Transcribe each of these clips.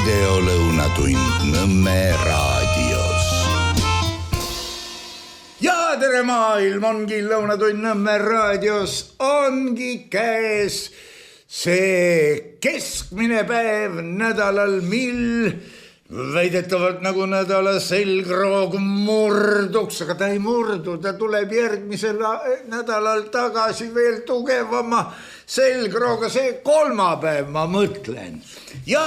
videolõunatund Nõmme raadios. Ja tere maailm, ongi lõunatund Nõmme raadios, ongi käes see keskmine päev nädalal, mil väidetavalt nagu nädala selgroog murduks, aga ta ei murdu, ta tuleb järgmisel nädalal tagasi veel tugevama selgrooga, see kolmapäev, ma mõtlen. Ja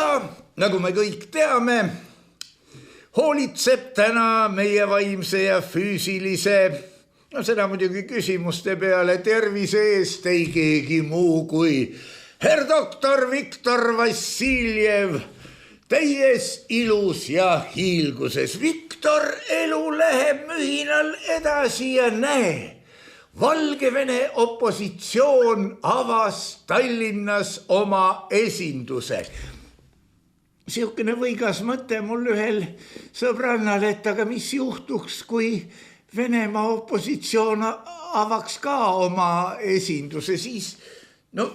nagu me kõik teame, hoolitseb täna meie vaimse ja füüsilise, no seda muidugi küsimuste peale, tervise eest ei keegi muu kui herr doktor Viktor Vassiljev, täies ilus ja hiilguses. Viktor, elu läheb mühinal edasi ja näe, Valgevene opositsioon avas Tallinnas oma esinduse. Siukene võigas mõte mul ühel sõbrannal, et aga mis juhtuks, kui Venemaa opositsioon avaks ka oma esinduse, siis no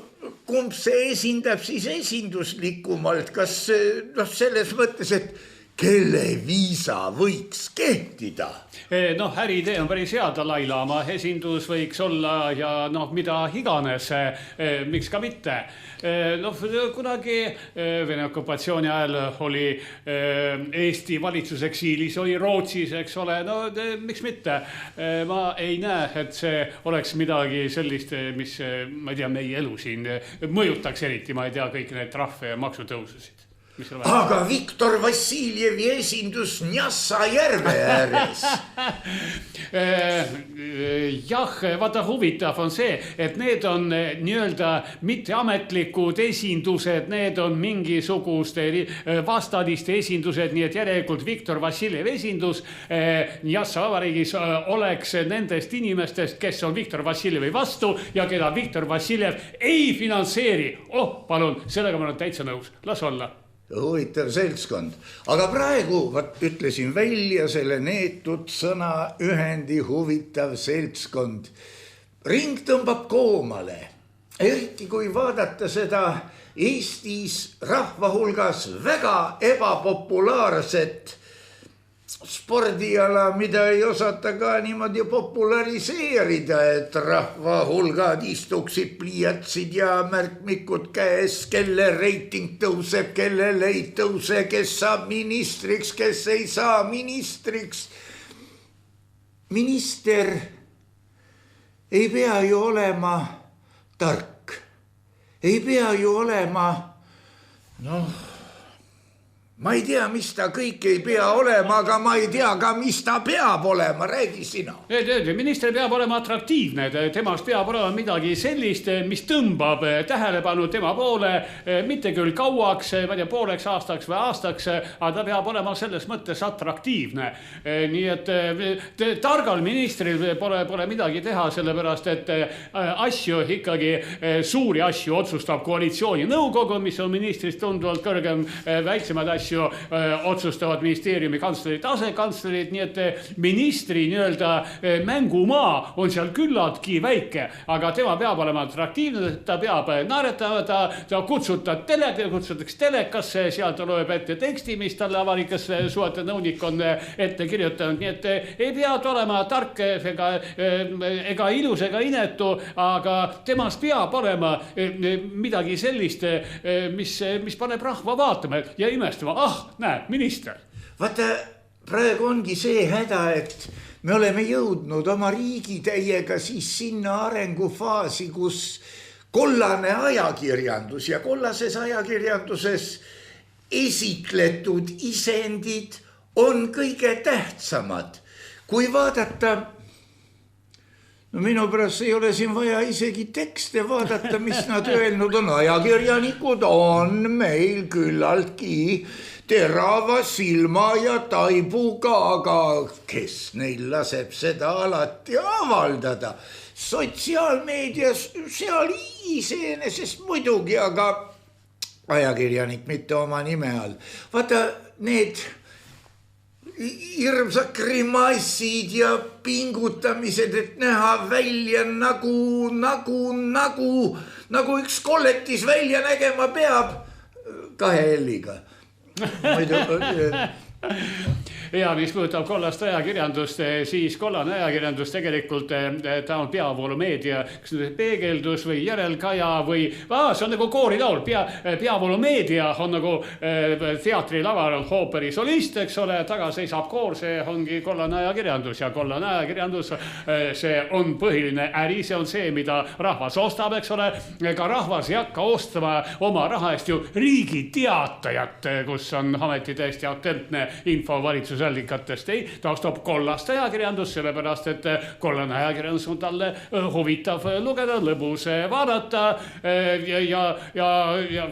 kumb see esindab siis esinduslikumalt, kas selles mõttes, et kelle viisa võiks kehtida? Noh, äriidee on päris hea, Dalai-laama esindus võiks olla ja noh, mida iganes, miks ka mitte. Noh, kunagi Vene okupatsiooni ajal oli Eesti valitsus eksiilis, oli Rootsis, eks ole, no miks mitte. Ma ei näe, et see oleks midagi sellist, mis, ma ei tea, meie elu siin mõjutaks eriti, ma ei tea, kõik need trahve ja maksutõususid. Aga Viktor Vassiljevi esindus Njassa järve ääres. Jah, vaata huvitav on see, et need on nii-öelda mitteametlikud esindused, need on mingisuguste vastadiste esindused, nii et järelikult Viktor Vassiljev esindus Njassa vabariigis oleks nendest inimestest, kes on Viktor Vassiljevi vastu ja keda Viktor Vassiljev ei finantseeri. Palun, sellega ma olen täitsa nõus, las olla. Huvitav seltskond, aga praegu ütlesin välja selle neetud sõna ühendi huvitav seltskond. Ring tõmbab koomale, eriti kui vaadata seda Eestis rahva hulgas väga ebapopulaarset spordiala, mida ei osata ka niimoodi populariseerida, et rahva hulgad istuksid pliiatsid ja märkmikud käes, kelle reiting tõuseb, kellel ei tõuse, kes saab ministriks, kes ei saa ministriks. Minister ei pea ju olema tark, ei pea ju olema, ma ei tea, mis ta kõik ei pea olema, aga ma ei tea ka, mis ta peab olema, räägi sina. Minister peab olema atraktiivne, temast peab olema midagi sellist, mis tõmbab tähelepanu tema poole, mitte küll kauaks, ma ei tea, pooleks aastaks või aastaks, aga ta peab olema selles mõttes atraktiivne. Nii et targal ministril pole midagi teha, sellepärast et asju ikkagi, suuri asju otsustab koalitsiooni nõukogu, mis on ministrist tunduvalt kõrgem, väiksemad asju otsustavad ministeeriumi kantslerid, asekantslerid, nii et ministri nii-öelda mängumaa on seal küllaltki väike, aga tema peab olema atraktiivne, ta peab naeretama, ta kutsutakse telekasse, seal ta loeb ette teksti, mis talle avalikes suhete nõunik on ette kirjutanud, nii et ei pea olema tark ega ilus ega inetu, aga temast peab olema midagi sellist, mis paneb rahva vaatama ja imestama. Näe, minister. Vaata, praegu ongi see häda, et me oleme jõudnud oma riigitäiega siis sinna arengufaasi, kus kollane ajakirjandus ja kollases ajakirjanduses esitletud isendid on kõige tähtsamad. Kui vaadata, minu pärast ei ole siin vaja isegi tekste vaadata, mis nad öelnud on. Ajakirjanikud on meil küllaltki terava silma ja taibuga, aga kes neil laseb seda alati avaldada? Sotsiaalmeedias seal iseenesest muidugi, aga ajakirjanik mitte oma nime all. Vaata need hirmsad grimassid ja pingutamised, et näha välja nagu üks kolletis välja nägema peab 2 L-iga. Ja mis puudutab kollast ajakirjandust, siis kollane ajakirjandus tegelikult ta on peavoolumeedia, kas peegeldus või järelkaja või see on nagu koorilaul, peavoolumeedia on nagu teatrilaval ooperi solist, eks ole, taga seisab koor, see ongi kollane ajakirjandus ja kollane ajakirjandus, see on põhiline äri, see on see, mida rahvas ostab, eks ole, ega rahvas ei hakka ostma oma raha eest ju Riigi Teatajat, kus on ameti täiesti autentne info valitsusallikatest, ei, ta ostab kollast ajakirjandust, sellepärast et kollane ajakirjandus on talle huvitav lugeda, lõbus vaadata ja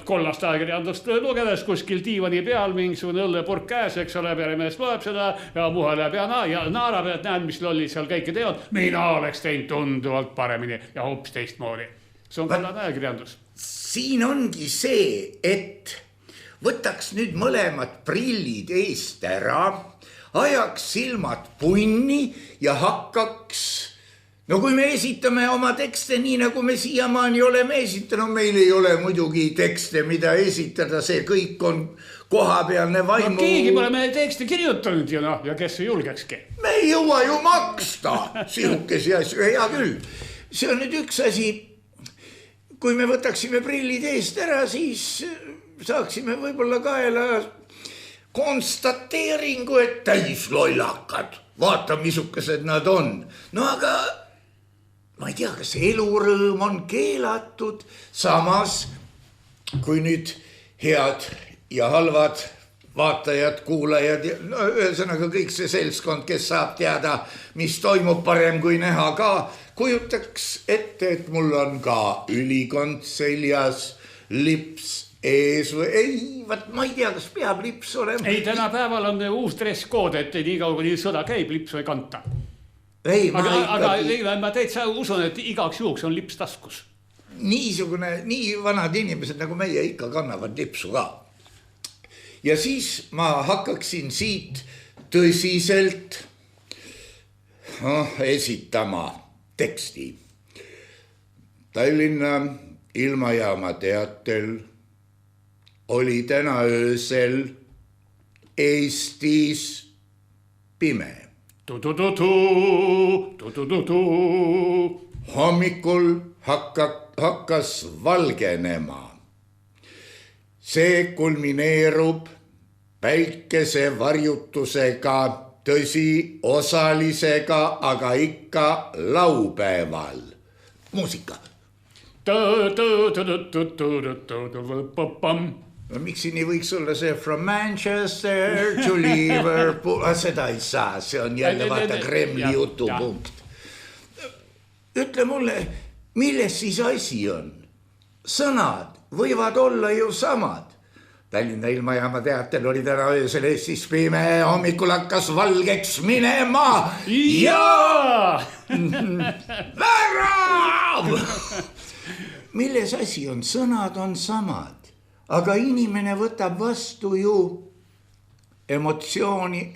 kollast ajakirjandust lugedes kuskil diivani peal mingisugune õllepurk käes, eks ole, peremees loeb seda ja muheleb ja naarab, et näed, mis lollid seal kõike teevad, mina oleks teinud tunduvalt paremini ja hoopis teistmoodi. See on kollane ajakirjandus. Siin ongi see, et võtaks nüüd mõlemad prillid eest ära, ajaks silmad punni ja hakkaks, no kui me esitame oma tekste nii, nagu me siiamaani oleme esitanud, meil ei ole muidugi tekste, mida esitada, see kõik on kohapealne vaimu. No keegi pole meie tekste kirjutanud ju, noh, ja kes ei julgekski. Me ei jõua ju maksta sihukesi asju, hea küll. See on nüüd üks asi, kui me võtaksime prillid eest ära, siis saaksime võib-olla kaela konstateeringu, et täis lollakad. Vaata, missugused nad on. No aga ma ei tea, kas elurõõm on keelatud. Samas, kui nüüd head ja halvad vaatajad, kuulajad, no ühesõnaga kõik see seltskond, kes saab teada, mis toimub parem kui näha ka, kujutaks ette, et mul on ka ülikond seljas, lips ees või ei, ma ei tea, kas peab lips olema. Ei, tänapäeval on uus dress-kood, et nii kaua, kui sõda käib, lips või kanta. Aga ma täitsa usun, et igaks juhuks on lips taskus. Nii vanad inimesed nagu meie ikka kannavad lipsu ka. Ja siis ma hakkaksin siit tõsiselt esitama teksti. Tallinna ilmajaama teatel oli täna öösel Eestis pime. Hommikul hakkas valgenema. See kulmineerub päikese varjutusega, tõsi osalisega, aga ikka laupäeval. Muusika. No miks siin ei võiks olla see From Manchester to Liverpool, seda ei saa, see on jälle vaata Kremli jutupunkt. Ütle mulle, milles siis asi on? Sõnad võivad olla ju samad. Tallinna ilmajaama teatel oli täna öösel Eestis pime, hommikul hakkas valgeks minema. Jaa! Värav! Milles asi on? Sõnad on samad. Aga inimene võtab vastu ju emotsiooni.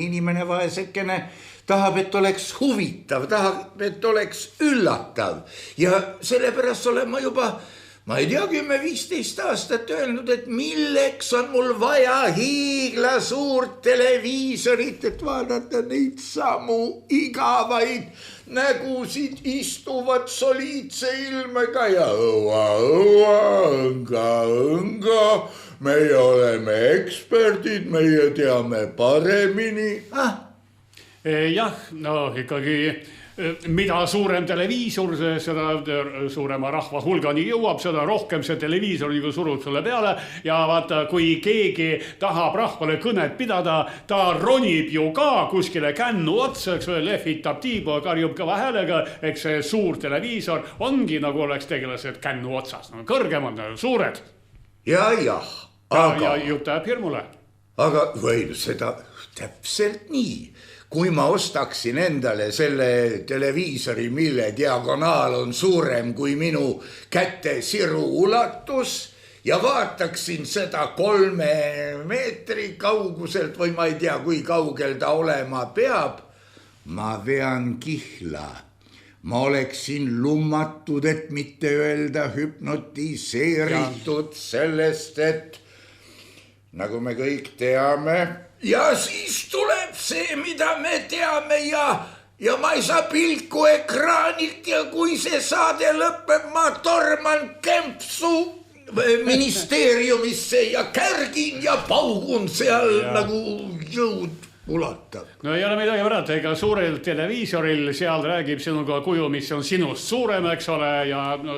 Inimene vaesekene tahab, et oleks huvitav, tahab, et oleks üllatav. Ja sellepärast olen ma juba, ma ei tea, 10-15 aastat öelnud, et milleks on mul vaja hiigla suurt televiisorit, et vaadata neid samu igavaid nägusid istuvad soliidse ilmega ja õnga. Meie oleme eksperdid, meie teame paremini. Jah, no ikkagi, mida suurem televiisor, seda suurema rahva hulgani jõuab, seda rohkem see televiisor nagu surub sulle peale ja vaata, kui keegi tahab rahvale kõnet pidada, ta ronib ju ka kuskile kännu otsa, eks lehvitab tiibu, karjub kõva häälega, eks see suur televiisor ongi nagu oleks tegelased kännu otsas, no kõrgemad, suured. Jah, aga... Ja jutt läheb hirmule. Aga või seda täpselt nii. Kui ma ostaksin endale selle televiisori, mille diagonaal on suurem kui minu käte siru ulatus ja vaataksin seda 3 meetri kauguselt või ma ei tea, kui kaugel ta olema peab, ma vean kihla. Ma oleksin lummatud, et mitte öelda hüpnotiseeritud sellest, et nagu me kõik teame. ja siis tuleb see, mida me teame ja ma ei saa pilku ekraanilt ja kui see saade lõpeb, ma torman kempsu ministeeriumisse ja kärgin ja paugun seal nagu jõud ulatab. No ei ole midagi võrrata, ega suurel televiisoril seal räägib sinuga kuju, mis on sinust suurem, eks ole, ja no,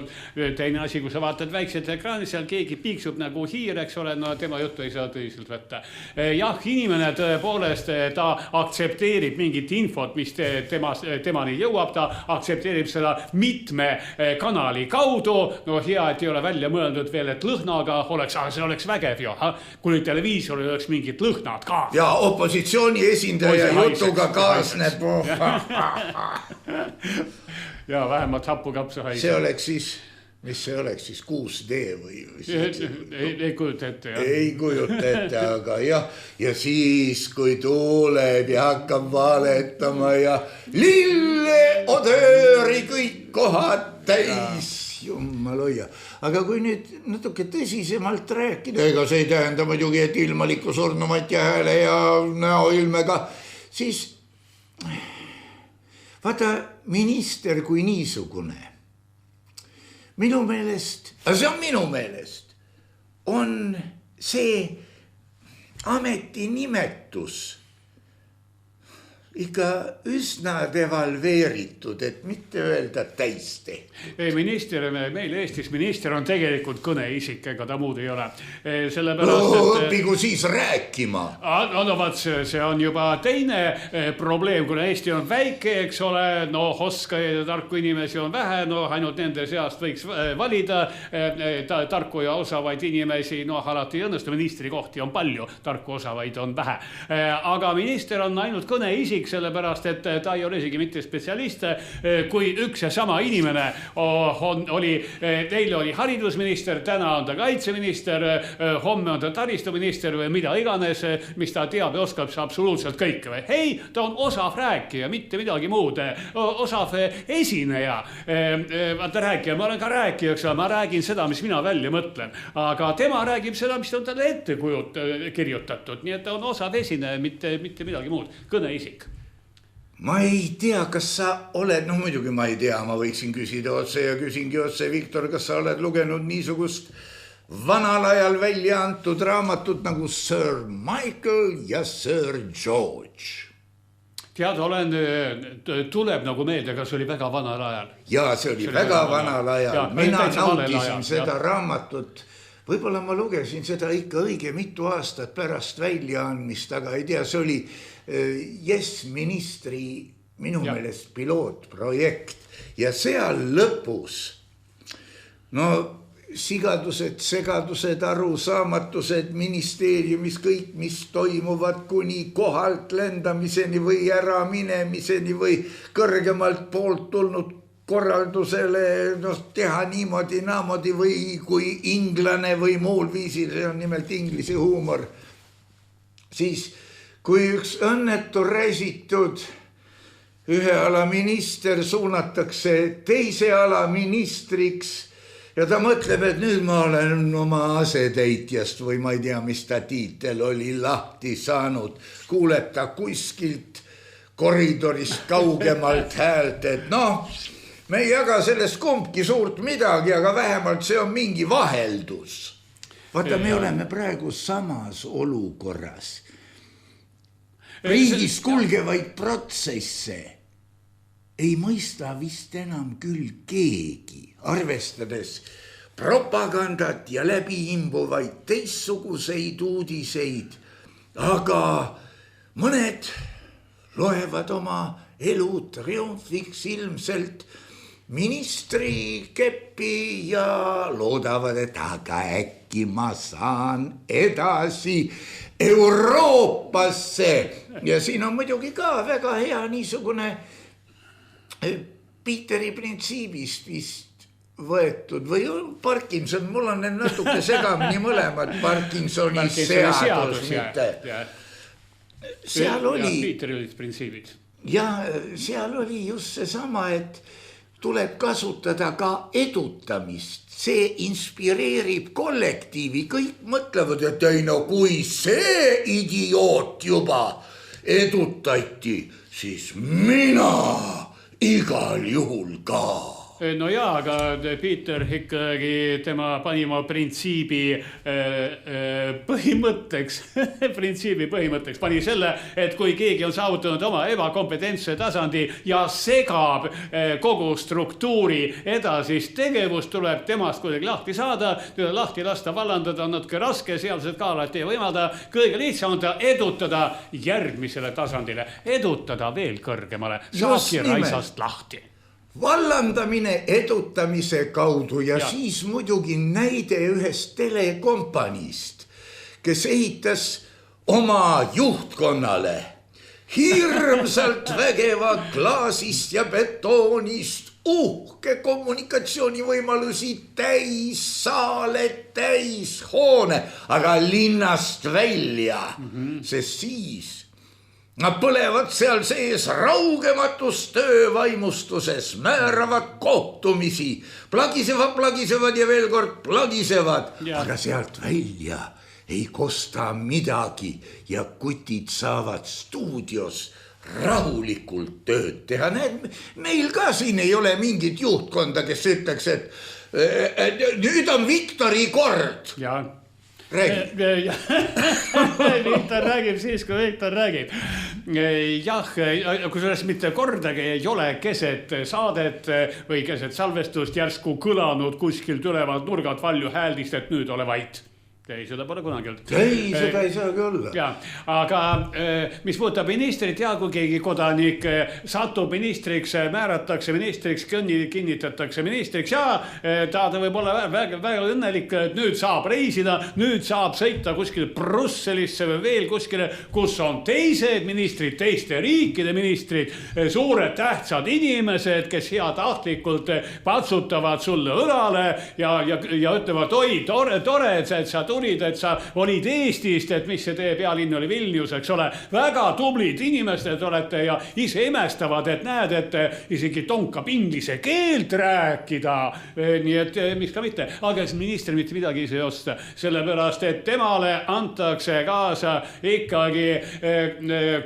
teine asi, kui sa vaatad väikselt ekraani, seal keegi piiksub nagu hiir, eks ole, no tema juttu ei saa tõsiselt võtta. Jah, inimene tõepoolest, ta aktsepteerib mingit infot, mis temani jõuab, ta aktsepteerib seda mitme kanali kaudu, no hea, et ei ole välja mõeldud veel, et lõhnaga oleks, aga see oleks vägev ju, kui televiisoril oleks mingid lõhnad ka. Ja opositsiooni esindaja jutuga kaasneb. ja vähemalt hapukapsa haiseb. See oleks siis, mis see oleks siis 6D või? Ei kujuta ette, jah. Ei kujuta ette, aga jah. Ja siis, kui tuleb ja hakkab valetama ja lilleodööri kõik kohad täis. Jummal hoia. Aga kui nüüd natuke tõsisemalt rääkida, ega see ei tähenda muidugi, et ilmaliku surnumatja hääle ja näoilmega, siis vaata minister kui niisugune. Minu meelest, see on minu meelest, on see ametinimetus ikka üsna devalveeritud, et mitte öelda täiste. Ei, minister, meil Eestis minister on tegelikult kõneisik, ega ta muud ei ole. Õpigu siis rääkima. No vaat, see on juba teine probleem, kuna Eesti on väike, eks ole, no oskajaid ja tarku inimesi on vähe, no ainult nende seast võiks valida tarku ja osavaid inimesi, no alati ei õnnestu, ministri kohti on palju, tarku osavaid on vähe. Aga minister on ainult kõneisik, sellepärast, et ta ei ole isegi mitte spetsialist, kui üks ja sama inimene teile oli haridusminister, täna on ta kaitseminister, homme on ta taristuminister või mida iganes, mis ta teab ja oskab absoluutselt kõike. Hei, ta on osav rääkija, mitte midagi muud, osav esineja. Vaata rääkija, ma olen ka rääkija, ma räägin seda, mis mina välja mõtlen, aga tema räägib seda, mis on talle ette kirjutatud, nii et ta on osav esineja, mitte midagi muud, kõneisik. Ma ei tea, kas sa oled, no muidugi ma ei tea, ma võiksin küsida otse ja küsingi otse, Viktor, kas sa oled lugenud niisugust vanal ajal välja antud raamatut nagu Sir Michael ja Sir George? Tead, tuleb nagu meelde, aga see oli väga vanal ajal. Jaa, see oli väga vanal ajal. Mina nautisin seda raamatut. Võib-olla ma lugesin seda ikka õige mitu aastat pärast väljaandmist, aga ei tea, see oli Yes ministri minu meelest pilootprojekt ja seal lõpus no sigadused, segadused, arusaamatused ministeeriumis, kõik, mis toimuvad kuni kohalt lendamiseni või ära minemiseni või kõrgemalt poolt tulnud korraldusele teha niimoodi, naamodi või kui inglane või muul viisil, see on nimelt inglise huumor, siis kui üks õnnetu reisitud ühe ala minister suunatakse teise ala ministriks ja ta mõtleb, et nüüd ma olen oma asetäitjast või ma ei tea, mis ta tiitel oli lahti saanud, kuuleb ta kuskilt koridorist kaugemalt häält, et noh, me ei jaga sellest kumbki suurt midagi, aga vähemalt see on mingi vaheldus. Vaata, me oleme praegu samas olukorras. Riigis kulgevaid protsesse ei mõista vist enam küll keegi, arvestades propagandat ja läbiimbuvaid teistsuguseid uudiseid, aga mõned loevad oma elu triumfiks ilmselt ministri keppi ja loodavad, et aga äkki ma saan edasi Euroopasse. Ja siin on muidugi ka väga hea niisugune Peteri printsiibist vist võetud või Parkinson, mul on natuke segamini mõlemad Parkinsoni seadus, mitte. Seal oli. Peteri olid printsiibid. Ja seal oli just seesama, et tuleb kasutada ka edutamist. See inspireerib kollektiivi, kõik mõtlevad, et ei no kui see idioot juba edutati, siis mina igal juhul ka. No jaa, aga Peter ikkagi tema pani oma printsiibi põhimõtteks pani selle, et kui keegi on saavutanud oma ebakompetentse tasandi ja segab kogu struktuuri edasist tegevust, tuleb temast kuidagi lahti saada, teda lahti lasta, vallandada on natuke raske, sealsed ka alati ei võimalda. Kõige lihtsam on ta edutada järgmisele tasandile, edutada veel kõrgemale, saaki raisast lahti. Vallandamine edutamise kaudu ja siis muidugi näide ühest telekompaniist, kes ehitas oma juhtkonnale hirmsalt vägeva klaasist ja betoonist uhke kommunikatsioonivõimalusi täis saale, täis hoone, aga linnast välja, sest siis nad põlevad seal sees raugematus töövaimustuses, määravad kohtumisi, plagisevad ja veel kord plagisevad, aga sealt välja ei kosta midagi ja kutid saavad stuudios rahulikult tööd teha. Näed, meil ka siin ei ole mingit juhtkonda, kes ütleks, et nüüd on Viktori kord. Jaa. Viktor räägib siis, kui Viktor räägib. Jah, kusjuures mitte kordagi ei ole keset saadet või keset salvestust järsku kõlanud kuskilt ülevalt nurgalt valju hääldist, et nüüd ole vait. Ei, seda pole kunagi olnud. Ei, seda ei saagi olla. Ja, aga mis puudutab ministrit, ja kui keegi kodanik satub ministriks, määratakse ministriks, kinnitatakse ministriks ja ta võib olla väga õnnelik, et nüüd saab reisida, nüüd saab sõita kuskile Brusselisse või veel kuskile, kus on teised ministrid, teiste riikide ministrid, suured tähtsad inimesed, kes heatahtlikult patsutavad sulle õlale ja ütlevad, oi, tore, et sa tulid, et sa olid Eestist, et mis see teie pealinn oli Vilnius, eks ole. Väga tublid inimesed olete ja ise imestavad, et näed, et isegi tonkab inglise keelt rääkida. Nii et miks ka mitte. Aga minister mitte midagi ise ei osta. Sellepärast, et temale antakse kaasa ikkagi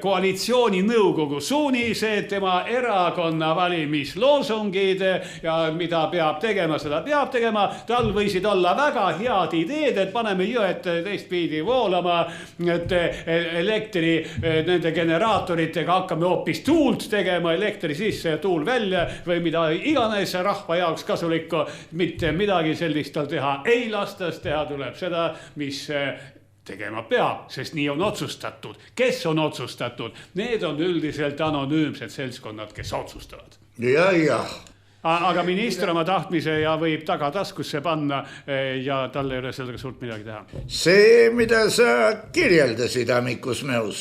koalitsiooni nõukogu suunised, tema erakonna valimisloosungid ja mida peab tegema, seda peab tegema. Tal võisid olla väga head ideed, et paneme jõed teistpidi voolama, et elektri nende generaatoritega hakkame hoopis tuult tegema, elektri sisse ja tuul välja või mida iganes rahva jaoks kasulikku, mitte midagi sellist tal teha ei lastas, teha tuleb seda, mis tegema peab, sest nii on otsustatud. Kes on otsustatud? Need on üldiselt anonüümsed seltskonnad, kes otsustavad. Ja. Aga minister oma tahtmise ja võib tagataskusse panna ja tal ei ole sellega suurt midagi teha. See, mida sa kirjeldasid ammikusmeus,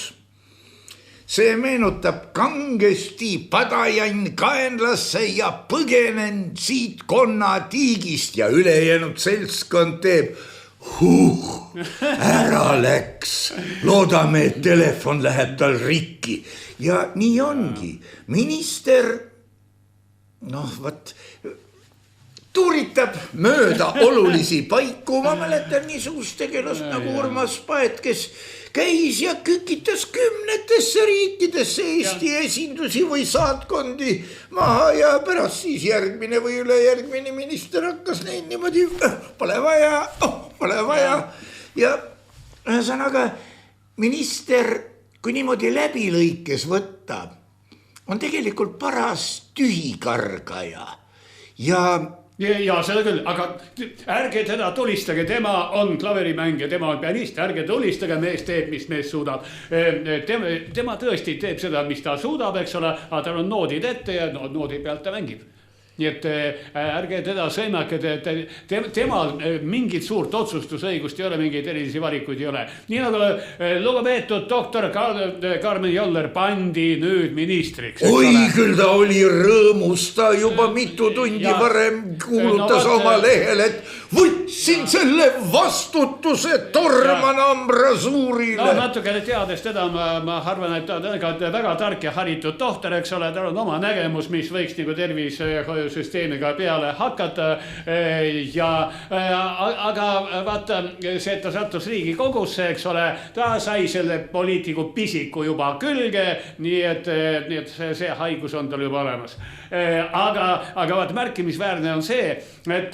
see meenutab kangesti Padajan kaenlasse ja põgenen siit konnatiigist ja ülejäänud seltskond teeb ära läks. Loodame, et telefon läheb tal rikki. Ja nii ongi. Minister tuuritab mööda olulisi paiku. Ma mäletan niisugust tegelast nagu Urmas Paet, kes käis ja kükitas 10 riikidesse Eesti esindusi või saatkondi maha ja pärast siis järgmine või ülejärgmine minister hakkas neid niimoodi, pole vaja. Ja ühesõnaga minister, kui niimoodi läbilõikes võtta, on tegelikult paras tühikargaja ja seda küll, aga ärge teda tulistage, tema on klaverimängija, tema on pianist, ärge tulistage, mees teeb, mis mees suudab. Tema tõesti teeb seda, mis ta suudab, eks ole, aga tal on noodid ette ja noodi pealt ta mängib. Nii et ärge teda sõimake, temal mingit suurt otsustusõigust ei ole, mingeid erilisi valikuid ei ole. Nii nagu lugupeetud doktor Karmen Joller pandi nüüd ministriks. Oi, küll ta oli rõõmus, ta juba mitu tundi varem kuulutas oma lehel, et võtt võtsin selle vastutuse torman ambrasuurile. No natukene teades teda, ma arvan, et ta on väga tark ja haritud tohter, eks ole, tal on oma nägemus, mis võiks nagu tervisesüsteemiga peale hakata. Aga vaata see, et ta sattus Riigikogusse, eks ole, ta sai selle poliitiku pisiku juba külge, nii et see haigus on tal juba olemas. Aga vaat märkimisväärne on see, et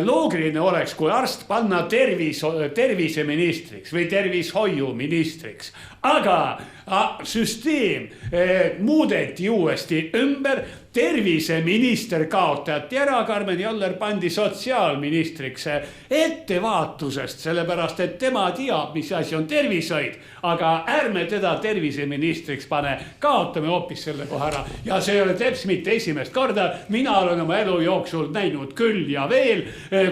loogiline oleks, kui arst panna terviseministriks või tervishoiuministriks. Aga süsteem muudeti uuesti ümber, terviseminister kaotati ära, Karmen Joller pandi sotsiaalministriks ettevaatusest, sellepärast et tema teab, mis asi on tervishoid, aga ärme teda terviseministriks pane, kaotame hoopis selle koha ära. Ja see ei ole teps mitte esimest korda, mina olen oma elu jooksul näinud küll ja veel,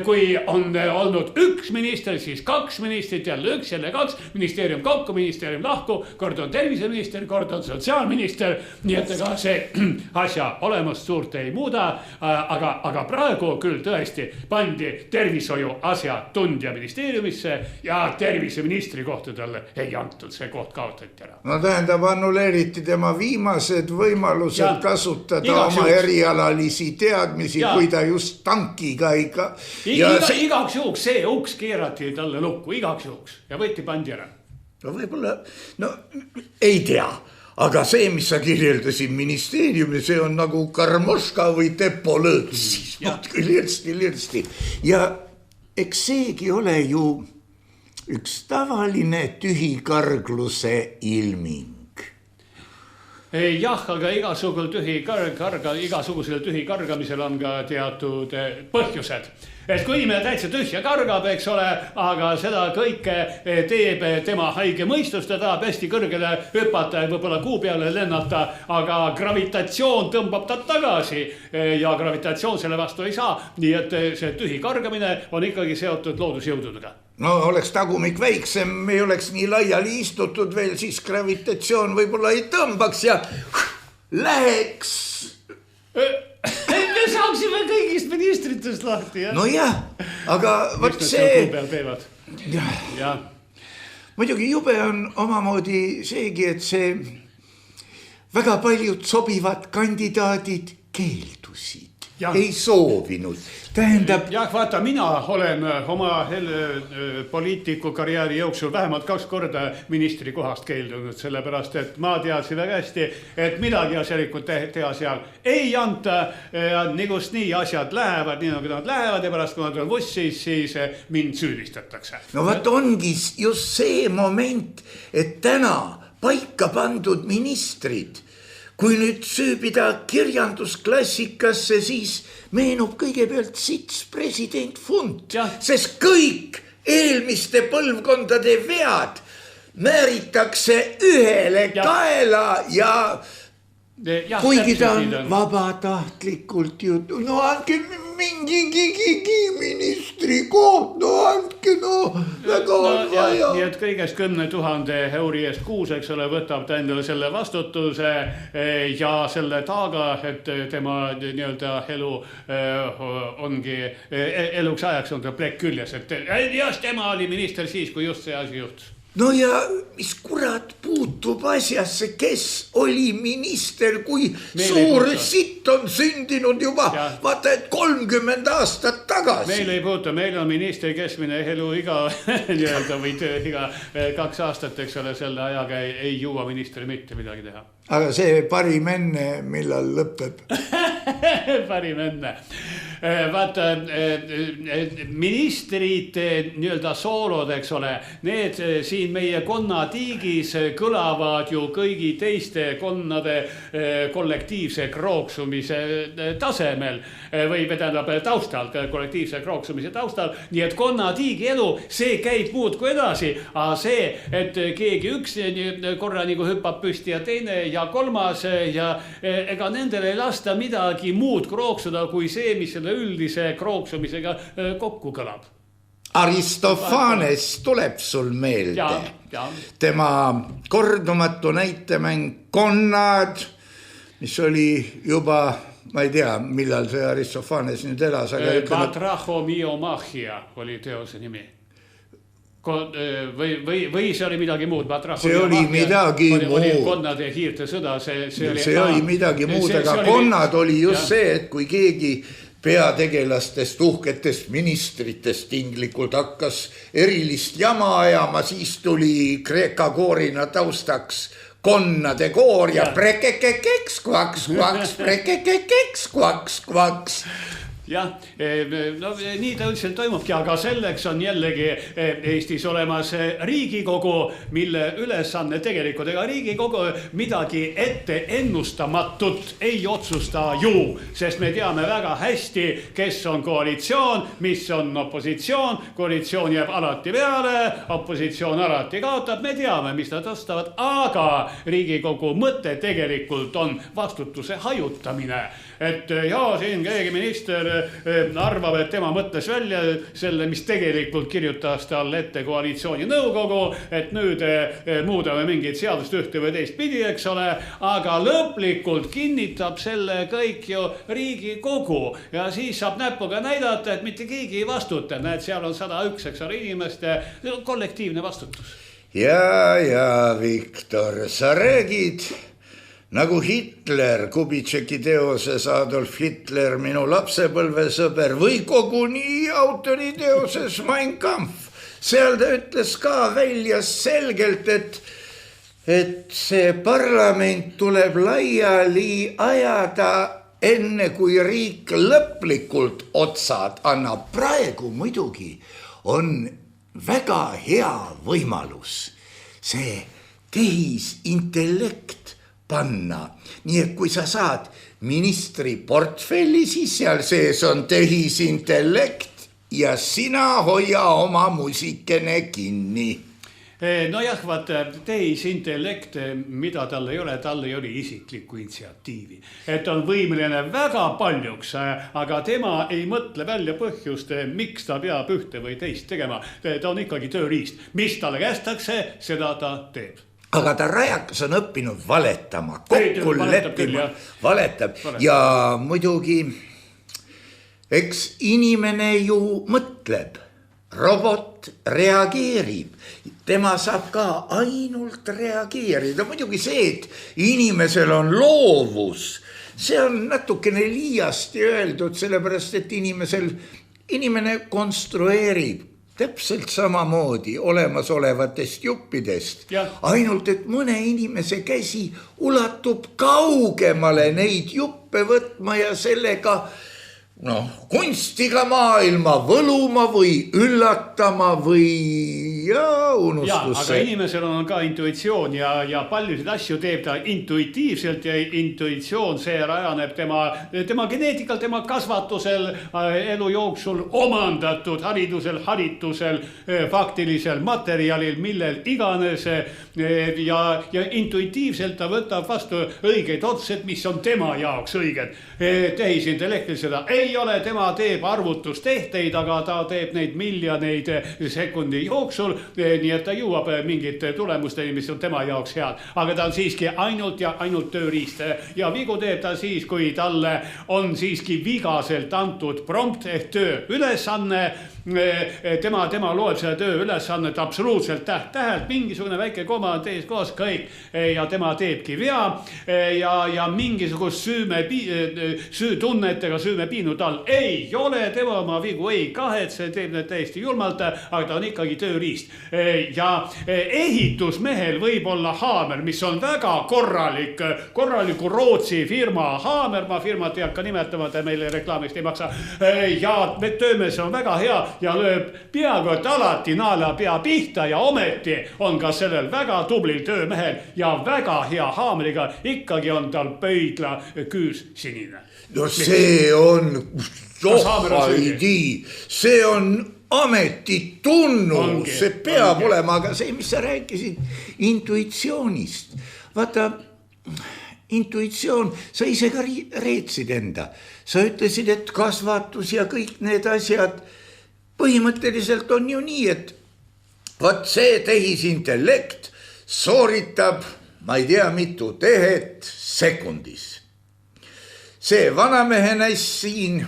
kui on olnud üks minister, siis kaks ministrit, jälle üks, jälle kaks, ministeerium kokku, ministeerium lahku, kord on terviseminister, kord on sotsiaalminister, nii et ega see asja olemust suurt ei muuda, aga praegu küll tõesti pandi tervishoiu asjatundja ministeeriumisse ja terviseministri kohta talle ei antud, see koht kaotati ära. No tähendab, annuleeriti tema viimased võimalused kasutada oma erialalisi teadmisi, kui ta just tankiga ikka. Igaks juhuks see uks keerati talle lukku, igaks juhuks ja võeti pandi ära. No võib-olla, no ei tea, aga see, mis sa kirjeldasid ministeeriumi, see on nagu Karmoška või Tepo Lõõts, siis muudki lirsti. Ja eks seegi ole ju üks tavaline tühikargluse ilming. Jah, aga igasugusel tühikargamisel on ka teatud põhjused. Et kui inimene täitsa tühja kargab, eks ole, aga seda kõike teeb tema haige mõistus, ta tahab hästi kõrgele hüpata ja võib-olla kuu peale lennata, aga gravitatsioon tõmbab ta tagasi ja gravitatsioon selle vastu ei saa. Nii et see tühi kargamine on ikkagi seotud loodusjõududega. No oleks tagumik väiksem, ei oleks nii laiali istutud veel, siis gravitatsioon võib-olla ei tõmbaks ja läheks. Me saaksime kõigist ministritest lahti, jah? No jah, aga võt see... Ja. Muidugi jube on omamoodi seegi, et see väga paljud sobivad kandidaadid keeldusid, ei soovinud. Tähendab... Jah, vaata, mina olen oma poliitiku karjääri jooksul vähemalt 2 korda ministri kohast keeldunud, sellepärast, et ma teadsin väga hästi, et midagi asjalikult teha seal ei anta, nigust nii asjad lähevad, nii nagu nad lähevad ja pärast, kui nad on vussis, siis mind süüdistatakse. No vaat ongi just see moment, et täna paika pandud ministrid, kui nüüd süübida kirjandusklassikasse, siis meenub kõigepealt sits president Funt, sest kõik eelmiste põlvkondade vead määritakse ühele kaela ja kuigi ta on vabatahtlikult ju, no andke mingi ministri koht, no andke, väga on vaja. Nii et kõigest 10 000 euri eest kuus, eks ole, võtab ta endale selle vastutuse ja selle taaga, et tema nii-öelda elu ongi, eluks ajaks on ta plekk küljes, et just tema oli minister siis, kui just see asi juhtus. No ja mis kurat puutub asjasse, kes oli minister, kui suur sitt on sündinud juba, vaata, et 30 aastat tagasi. Meil ei puutu, meil on ministri keskmine elu iga nii-öelda või iga 2 aastat, eks ole, selle ajaga ei jõua ministri mitte midagi teha. Aga see parim enne, millal lõpeb? Parim enne. Vaata, ministrid nii-öelda soolod, eks ole, need siin meie konnatiigis kõlavad ju kõigi teiste konnade kollektiivse krooksumise tasemel või tähendab taustal, kollektiivse krooksumise taustal. Nii et konnatiigi elu, see käib muud kui edasi, aga see, et keegi üks korra nagu hüppab püsti ja teine ja kolmas ja ega nendele ei lasta midagi muud krooksuda kui see, mis selle üldise krooksumisega kokku kõlab. Aristofanes tuleb sul meelde. Tema kordumatu näitemäng Konnad, mis oli juba ma ei tea, millal see Aristofanes nüüd elas, aga Batrachomiomachia oli teose nimi. Või see oli midagi muud? See oli midagi muud. Konnade ja hiirte sõda. See oli midagi muud, aga konnad oli just see, et kui keegi peategelastest, uhketest ministritest tinglikult hakkas erilist jama ajama, siis tuli Kreeka koorina taustaks konnade koor ja prekekekeks, kvaks, kvaks, prekekekeks, kvaks, kvaks. Jah, no nii ta üldiselt toimubki, aga selleks on jällegi Eestis olemas Riigikogu, mille ülesanne tegelikult, ega Riigikogu midagi ette ennustamatut ei otsusta ju, sest me teame väga hästi, kes on koalitsioon, mis on opositsioon, koalitsioon jääb alati peale, opositsioon alati kaotab, me teame, mis nad ostavad, aga Riigikogu mõte tegelikult on vastutuse hajutamine, et siin keegi minister arvab, et tema mõtles välja selle, mis tegelikult kirjutas tal ette koalitsiooni nõukogu, et nüüd muudame mingit seadust ühte või teist pidi, eks ole, aga lõplikult kinnitab selle kõik ju Riigikogu ja siis saab näpuga näidata, et mitte keegi ei vastuta, näed, seal on 101, eks ole, inimeste kollektiivne vastutus. Ja, Viktor, sa räägid nagu Hitler, Kubitšeki teoses Adolf Hitler, minu lapsepõlvesõber või koguni autori teoses Mein Kampf. Seal ta ütles ka välja selgelt, et see parlament tuleb laiali ajada enne kui riik lõplikult otsad annab. Praegu muidugi on väga hea võimalus see tehisintellekt panna. Nii et kui sa saad ministri portfelli, siis seal sees on tehisintellekt ja sina hoia oma musikene kinni. Nojah, vaata, tehisintellekt, mida tal ei ole isiklikku initsiatiivi. Et on võimeline väga paljuks, aga tema ei mõtle välja põhjust, miks ta peab ühte või teist tegema. Ta on ikkagi tööriist. Mis talle kästakse, seda ta teeb. Aga ta rajakas on õppinud valetama, kokku leppima, valetab ja muidugi, eks inimene ju mõtleb, robot reageerib, tema saab ka ainult reageerida. Muidugi see, et inimesel on loovus, see on natukene liiasti öeldud, sellepärast et inimene konstrueerib täpselt samamoodi olemasolevatest juppidest. Ainult, et mõne inimese käsi ulatub kaugemale neid juppe võtma ja sellega kunstiga maailma võluma või üllatama või unustusse. Aga inimesel on ka intuitsioon ja paljusid asju teeb ta intuitiivselt ja intuitsioon see rajaneb tema geneetikal, tema kasvatusel, elu jooksul omandatud haritusel, faktilisel materjalil, millel iganes ja intuitiivselt ta võtab vastu õigeid otsused, mis on tema jaoks õiged. Tehisintellektil seda ei ole, tema teeb arvutustehteid, aga ta teeb neid miljoneid sekundi jooksul, nii et ta jõuab mingite tulemusteni, mis on tema jaoks head. Aga ta on siiski ainult tööriist ja vigu teeb ta siis, kui talle on siiski vigaselt antud prompt ehk töö ülesanne. Tema loeb seda töö ülesannet absoluutselt täht-tähelt, mingisugune väike koma on teis koos kõik ja tema teebki vea ja mingisugust süütunnetega süümepiinu tal ei ole, tema oma vigu ei kahetse, teeb need täiesti julmalt, aga ta on ikkagi tööriist. Ja ehitusmehel võib olla haamer, mis on väga korraliku Rootsi firma haamer, ma firmat ei hakka nimetama, et meile reklaamist ei maksa ja töömees on väga hea ja lööb peaaegu et alati naela pea pihta ja ometi on ka sellel väga tublil töömehel ja väga hea haamriga ikkagi on tal pöidla küüs sinine. No see on see on ametitunnus, see peab olema, aga see, mis sa rääkisid intuitsioonist, vaata intuitsioon, sa ise ka reetsid enda, sa ütlesid, et kasvatus ja kõik need asjad põhimõtteliselt on ju nii, et vaat see tehisintellekt sooritab, ma ei tea, mitu tehet sekundis. see vanamehe näis siin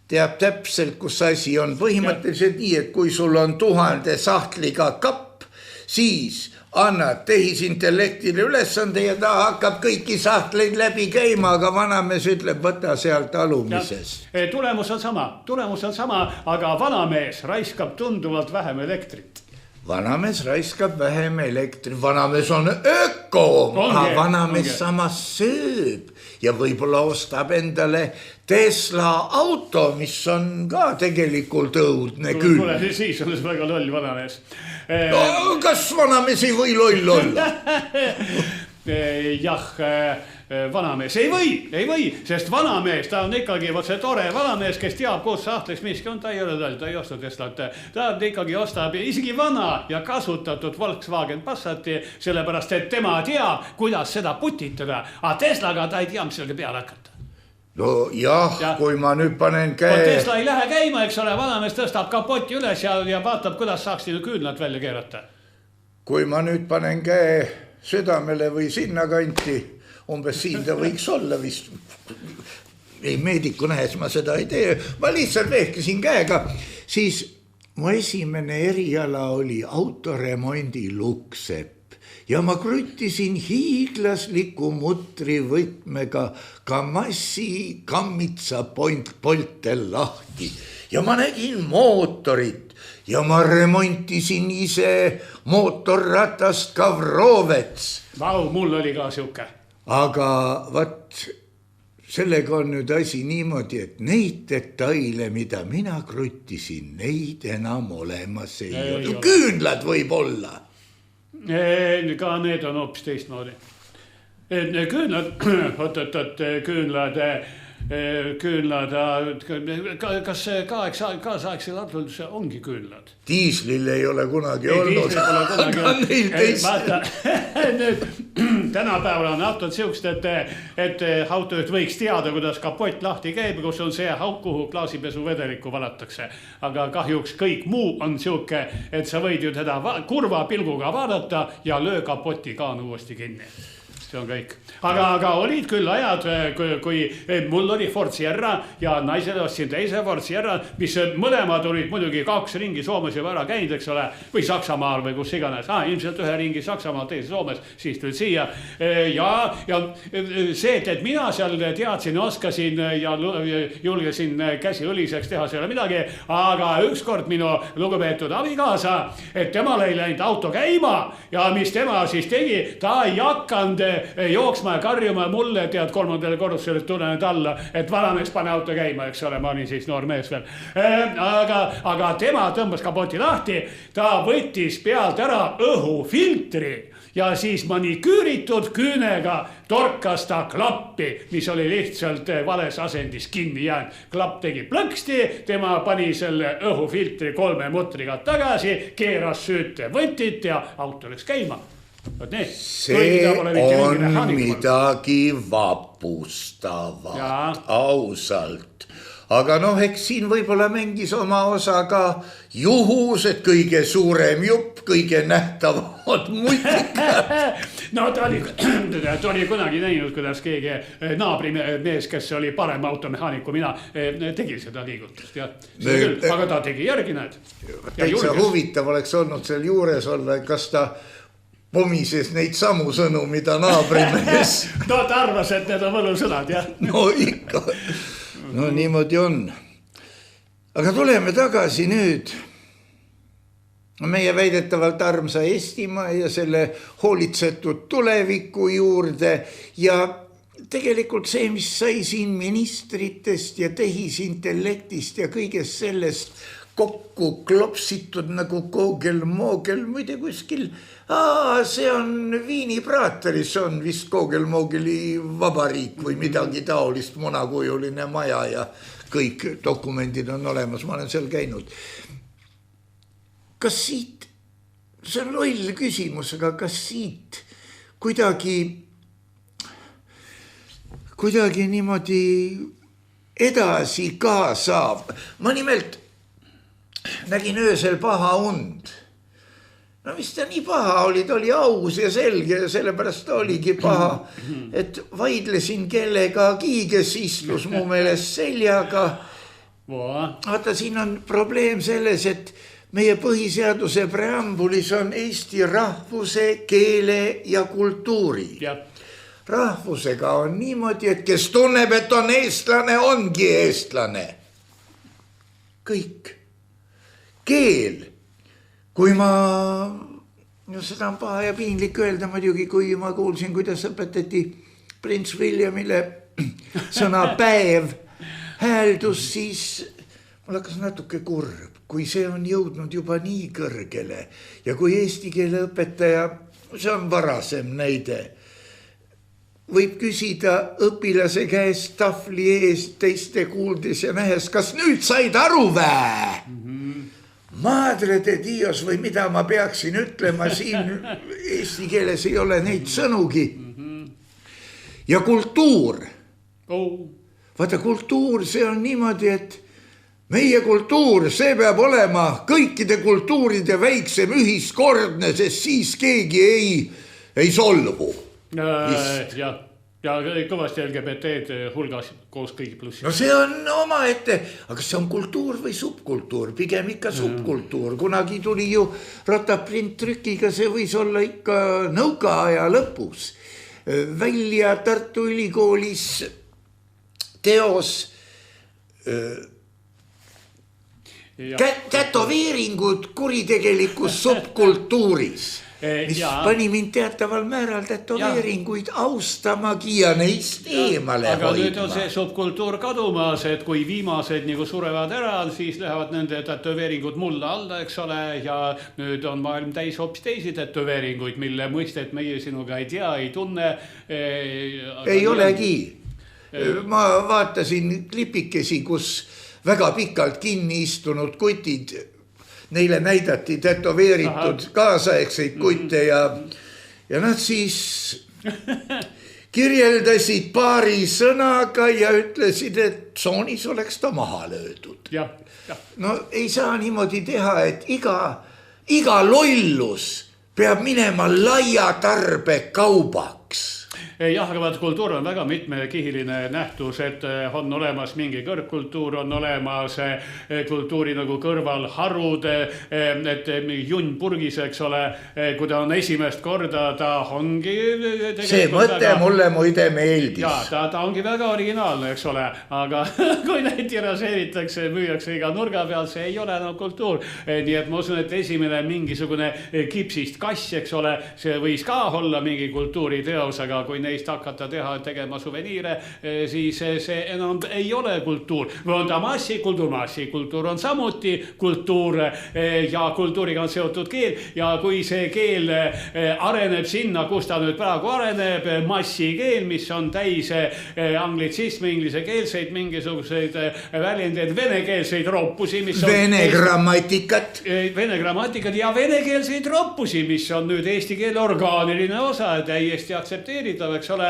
teab täpselt, kus asi on. Põhimõtteliselt nii, et kui sul on 1000 sahtliga kapp, siis annad tehisintellektile ülesande ja ta hakkab kõiki sahtleid läbi käima, aga vanamees ütleb, võta sealt alumises. Tulemus on sama, aga vanamees raiskab tunduvalt vähem elektrit. Vanamees raiskab vähem elektrit, vanamees on öko, vanamees samas sööb ja võib-olla ostab endale Tesla auto, mis on ka tegelikult õudne küll. Kuule, siis on see väga loll vanamees. No, kas vanamees ei või loll olla? Jah, vanamees ei või, sest vanamees, ta on ikkagi see tore vanamees, kes teab, kus sahtlis miski on, ta ei ole loll, ta ei osta Teslat, ta ikkagi ostab isegi vana ja kasutatud Volkswagen Passati, sellepärast, et tema teab, kuidas seda putitada, aga Teslaga ta ei tea, mis sellega peale hakata. No jah, kui ma nüüd panen käe... Tesla ei lähe käima, eks ole, vanamees tõstab kapoti üles ja vaatab, kuidas saaks küünlad välja keerata. Kui ma nüüd panen käe südamele või sinna kanti, umbes siin ta võiks olla vist. Ei, meediku nähes ma seda ei tee. Ma lihtsalt vehkisin käega. Siis mu esimene eriala oli autoremondi luksepp. Ja ma krüttisin hiiglasliku mutri võtmega Kamassi kammitsa poltel lahti. Ja ma nägin mootorit ja ma remontisin ise mootorratast Kavrovets. Vau, mul oli ka siuke. Aga vat, sellega on nüüd asi niimoodi, et neid detaile, mida mina krüttisin, neid enam olemas ei ole. Küünlad võib olla. Ka need on hoopis teistmoodi. Küünlad, kas kaasaegsel autol ongi küünlad? Diislil ei ole kunagi olnud. Aga neil teist. Vaata, nüüd tänapäeval on autod siukest, et autojuht võiks teada, kuidas kapott lahti käib, kus on see hauk, kuhu klaasipesu vedelikku valatakse. Aga kahjuks kõik muu on siuke, et sa võid ju teda kurva pilguga vaadata ja löö kapoti kaan uuesti kinni. See on kõik. Aga olid küll ajad, kui mul oli Ford Sierra ja naisele ostsin teise Ford Sierra, mis mõlemad olid muidugi 2 ringi Soomes juba ära käinud, eks ole, või Saksamaal või kus iganes. Ilmselt 1 ringi Saksamaal, teise Soomes, siis tulid siia. Ja see, et mina seal teadsin, oskasin ja julgesin käsi õliseks teha, see ei ole midagi. Aga ükskord minu lugupeetud abikaasa, et temal ei läinud auto käima ja mis tema siis tegi, ta ei hakanud jooksma ja karjuma mulle, tead 3. korrusele tulened alla, et vanamees pane auto käima, eks ole, ma olin siis noor mees veel. Aga tema tõmbas kapoti lahti, ta võttis pealt ära õhufiltri ja siis maniküüritud küünega torkas ta klappi, mis oli lihtsalt vales asendis kinni jäänud. Klapp tegi plõksti, tema pani selle õhufiltri 3 mutriga tagasi, keeras süüte võtit ja auto läks käima. See on midagi vapustavat, ausalt. Aga eks siin võib-olla mängis oma osa ka juhus, et kõige suurem jupp, kõige nähtavamad mutikad. No ta oli kunagi näinud, kuidas keegi naabrimees, kes oli parem automehaanik kui mina, tegi seda liigutust. Aga ta tegi järgi näed. Täitsa huvitav oleks olnud seal juures olla, kas ta pomises neid samu sõnu, mida naabrimees. No ta arvas, et need on võlusõnad, jah. No ikka. No niimoodi on. Aga tuleme tagasi nüüd meie väidetavalt armsa Eestimaa ja selle hoolitsetud tuleviku juurde ja tegelikult see, mis sai siin ministritest ja tehisintellektist ja kõigest sellest kokku klopsitud nagu koogel-moogel, muide kuskil, see on Viini Prateris, on vist koogel-moogeli vabariik või midagi taolist, munakujuline maja ja kõik dokumendid on olemas, ma olen seal käinud. Kas siit, see on loll küsimus, aga kas siit kuidagi niimoodi edasi ka saab? Ma nimelt nägin öösel paha und no mis ta nii paha oli, ta oli aus ja selge ja sellepärast ta oligi paha, et vaidlesin kellegagi, kes istus mu meelest seljaga. Vaata, siin on probleem selles, et meie põhiseaduse preambulis on Eesti rahvuse, keele ja kultuuri. Rahvusega on niimoodi, et kes tunneb, et on eestlane, ongi eestlane. Kõik. Keel. Kui ma, no seda on paha ja piinlik öelda muidugi, kui ma kuulsin, kuidas õpetati prints Williamile sõna päev hääldus, siis mul hakkas natuke kurb, kui see on jõudnud juba nii kõrgele ja kui eesti keele õpetaja, see on varasem näide, võib küsida õpilase käest tahvli ees teiste kuuldes ja nähes, kas nüüd said aru vä? Madre de Dios või mida ma peaksin ütlema, siin eesti keeles ei ole neid sõnugi. Ja kultuur. Vaata, kultuur, see on niimoodi, et meie kultuur, see peab olema kõikide kultuuride väiksem ühiskordne, sest siis keegi ei solvu. Ja kõvasti LGBT hulgas koos kõigi plussi. No see on oma ette, aga see on kultuur või subkultuur, pigem ikka subkultuur. Kunagi tuli ju rataprinttrükiga, see võis olla ikka nõukaaja lõpus. Välja Tartu Ülikoolis teos tätoveeringud kuritegelikus subkultuuris. Mis pani mind teataval määral tätoveeringuid austamagi ja neist eemale aga hoidma. Nüüd on see subkultuur kadumas, et kui viimased nagu surevad ära, siis lähevad nende tätoveeringud mulla alla, eks ole, ja nüüd on maailm täis hoopis teisi tätoveeringuid, mille mõistet meie sinuga ei tea, ei tunne. Ei olegi. Ma vaatasin klipikesi, kus väga pikalt kinni istunud kutid, neile näidati tätoveeritud kaasaegseid kutte ja nad siis kirjeldasid paari sõnaga ja ütlesid, et tsoonis oleks ta maha löödud. No ei saa niimoodi teha, et iga lollus peab minema laia tarbe kaubaks. Jah, aga kultuur on väga mitmekihiline nähtus, et on olemas mingi kõrgkultuur, on olemas kultuuri nagu kõrval harud, et junn purgis, eks ole, kui ta on esimest korda, ta ongi... See mõte mulle muide meeldis. Ja, ta ongi väga originaalne, eks ole, aga kui neid tiraseeritakse, müüakse iga nurga peal, see ei ole enam kultuur. Nii et ma usun, et esimene mingisugune kipsist kass, eks ole, see võis ka olla mingi kultuuriteos, aga kui neist hakata tegema suveniire, siis see enam ei ole kultuur. Või on ta massikultuur on samuti kultuur ja kultuuriga on seotud keel ja kui see keel areneb sinna, kus ta nüüd praegu areneb, massikeel, mis on täis anglitsismi, inglisekeelseid, mingisuguseid väljendeid, venekeelseid roppusi, mis on... Vene grammatikat ja venekeelseid roppusi, mis on nüüd eesti keele orgaaniline osa, täiesti aktsepteeritav, eks ole,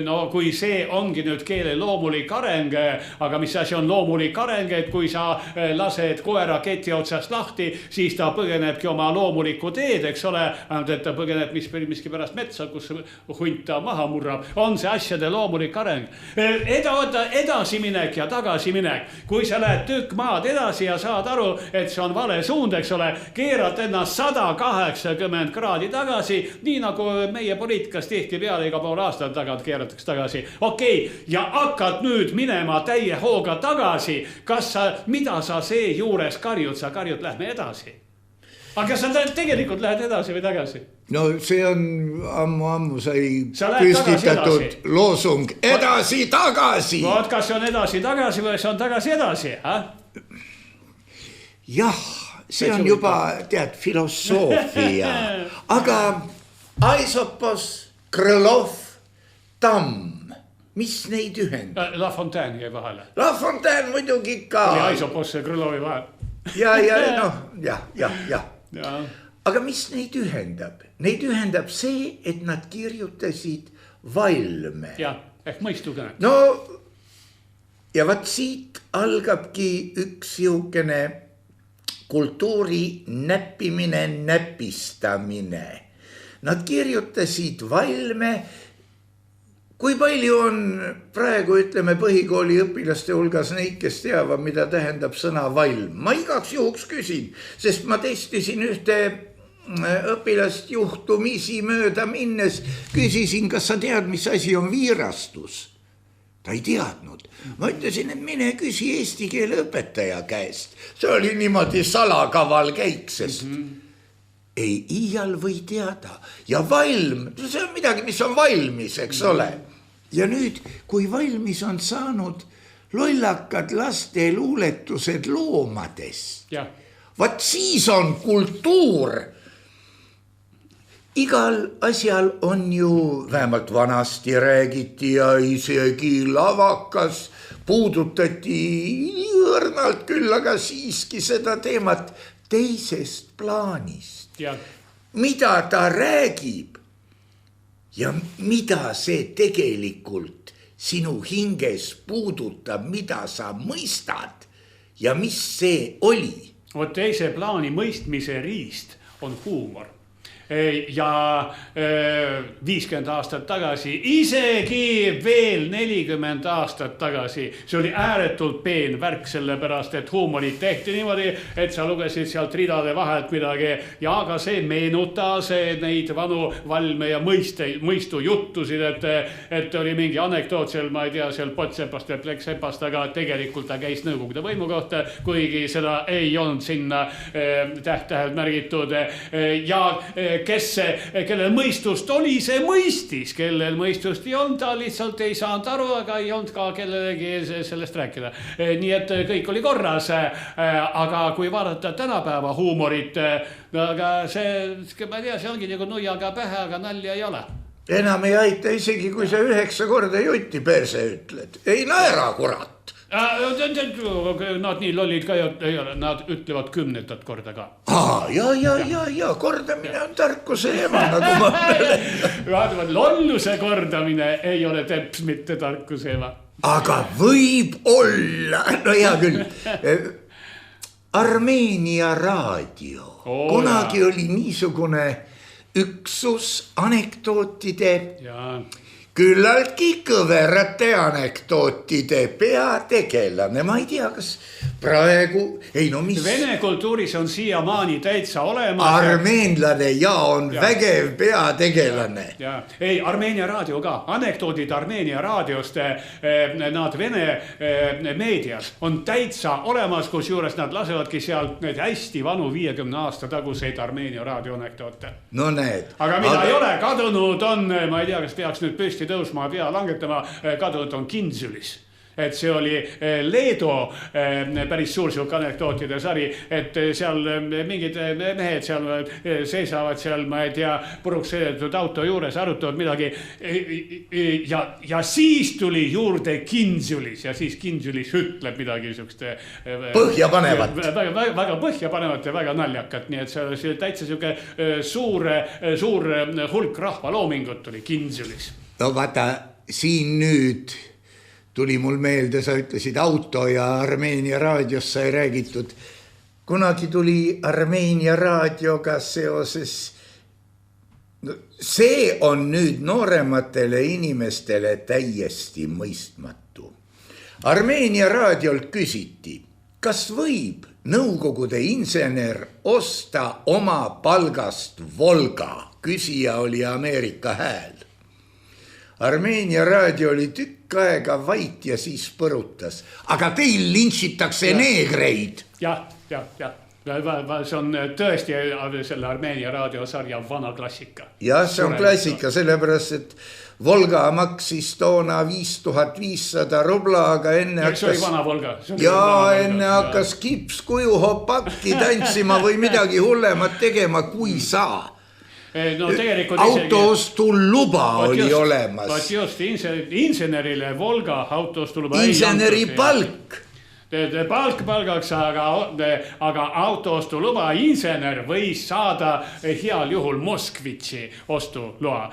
no kui see ongi nüüd keele loomulik areng, aga mis asi on loomulik areng, et kui sa lased koera keti otsast lahti, siis ta põgenebki oma loomulikku teed, eks ole, et ta põgeneb miski pärast metsa, kus hunt ta maha murrab, on see asjade loomulik areng. Edasiminek ja tagasiminek, kui sa lähed tükk maad edasi ja saad aru, et see on vale suund, eks ole, keerad ennast 180 kraadi tagasi, nii nagu meie poliitikas tihti peale iga pool aastat tagant keeratakse tagasi. Okei, ja hakkad nüüd minema täie hooga tagasi. Mida sa see juures karjud? Sa karjud, lähme edasi. Aga sa tegelikult lähed edasi või tagasi? No see on ammu sai püstitatud loosung edasi-tagasi. Vaat, kas see on edasi-tagasi või see on tagasi-edasi? Jah, see on juba, tead, filosoofia. Aga Aesopos, Krõlov, Tamm, mis neid ühendab? La Fontaine jäi vahele. La Fontaine muidugi ka. Oli Aesopos ja Krõlovi vahel. Ja. Aga mis neid ühendab? Neid ühendab see, et nad kirjutasid valme. Ja, ehk mõistugene. No, ja vaat siit algabki üks siukene kultuuri näppimine, näpistamine. Nad kirjutasid valme. Kui palju on praegu, ütleme, põhikooli õpilaste hulgas neid, kes teavad, mida tähendab sõna valm? Ma igaks juhuks küsin, sest ma testisin ühte õpilast juhtumisi mööda minnes. Küsisin, kas sa tead, mis asi on viirastus? Ta ei teadnud. Ma ütlesin, et mine küsi eesti keele õpetaja käest. See oli niimoodi salakaval käik, sest ei iial või teada. Ja valm, see on midagi, mis on valmis, eks ole. Ja nüüd, kui valmis on saanud lollakad laste luuletused loomadest, vaat siis on kultuur. Igal asjal on ju, vähemalt vanasti räägiti ja isegi lavakas puudutati õrnalt küll, aga siiski seda teemat teisest plaanist. Mida ta räägib ja mida see tegelikult sinu hinges puudutab, mida sa mõistad ja mis see oli. Vot teise plaani mõistmise riist on huumor. Ja 50 aastat tagasi, isegi veel 40 aastat tagasi, see oli ääretult peen värk, sellepärast, et huumorit tehti niimoodi, et sa lugesid sealt ridade vahelt midagi ja aga see meenutas neid vanu valme ja mõistu juttusid, et oli mingi anekdoot seal, ma ei tea, seal Potsepast või Pleksepast, aga tegelikult ta käis Nõukogude võimu kohta, kuigi seda ei olnud sinna täht-tähelt märgitud ja kellel mõistust oli, see mõistis, kellel mõistust ei olnud, ta lihtsalt ei saanud aru, aga ei olnud ka kellelegi sellest rääkida. Nii et kõik oli korras, aga kui vaadata tänapäeva huumorit, aga see, ma ei tea, see ongi nagu nuiaga pähe, aga nalja ei ole. Enam ei aita isegi, kui sa 9 korda jutti perse ütled. Ei naera, kurat. Nad nii lollid ka ei ole, nad ütlevad 10. korda ka. Ja, kordamine on tarkuse ema, nagu ma mäletan. Lolluse kordamine ei ole teps mitte tarkuse ema. Aga võib olla, no hea küll. Armeenia raadio. Kunagi oli niisugune üksus anekdootide küllaltki kõverate anekdootide peategelane. Ma ei tea, kas praegu... Vene kultuuris on siiamaani täitsa olemas. Armeenlane on vägev peategelane. Ei, Armeenia raadio ka. Anekdoodid Armeenia raadiost, nad Vene meedias on täitsa olemas, kus juures nad lasevadki sealt need hästi vanu 50 aasta taguseid Armeenia raadio anekdoote. No need. Aga mida ei ole kadunud on, ma ei tea, kas peaks nüüd püsti tõusma pea langetama, kadunud on Kinzulis. Et see oli Leedo päris suur siuke anekdootide sari, et seal mingid mehed seal seisavad seal, ma ei tea, puruks sõidetud auto juures, arutavad midagi ja siis tuli juurde Kinzulis ja siis Kinzulis ütleb midagi siukest põhjapanevat. Väga põhjapanevat ja väga naljakat, nii et see oli täitsa siuke suur hulk rahvaloomingut tuli Kinzulis. No vaata, siin nüüd tuli mul meelde, sa ütlesid auto ja Armeenia raadios sai räägitud. Kunagi tuli Armeenia raadioga seoses. See on nüüd noorematele inimestele täiesti mõistmatu. Armeenia raadiolt küsiti, kas võib Nõukogude insener osta oma palgast Volga? Küsija oli Ameerika Hääl. Armeenia raadio oli tükk aega vait ja siis põrutas. Aga teil lintšitakse neegreid. Ja. See on tõesti selle Armeenia raadiosarja vana klassika. Ja, see on klassika, sellepärast, et Volga maksis toona 5500 rubla, aga enne hakkas... See oli vana Volga. Enne hakkas kipskuju hopakki tantsima või midagi hullemat tegema, kui saa. No, autoostuluba oli olemas. Vaat just insenerile Volga autoostuluba inseneri palk. palk palgaks, aga autoostuluba insener võis saada heal juhul Moskvitši ostuloa.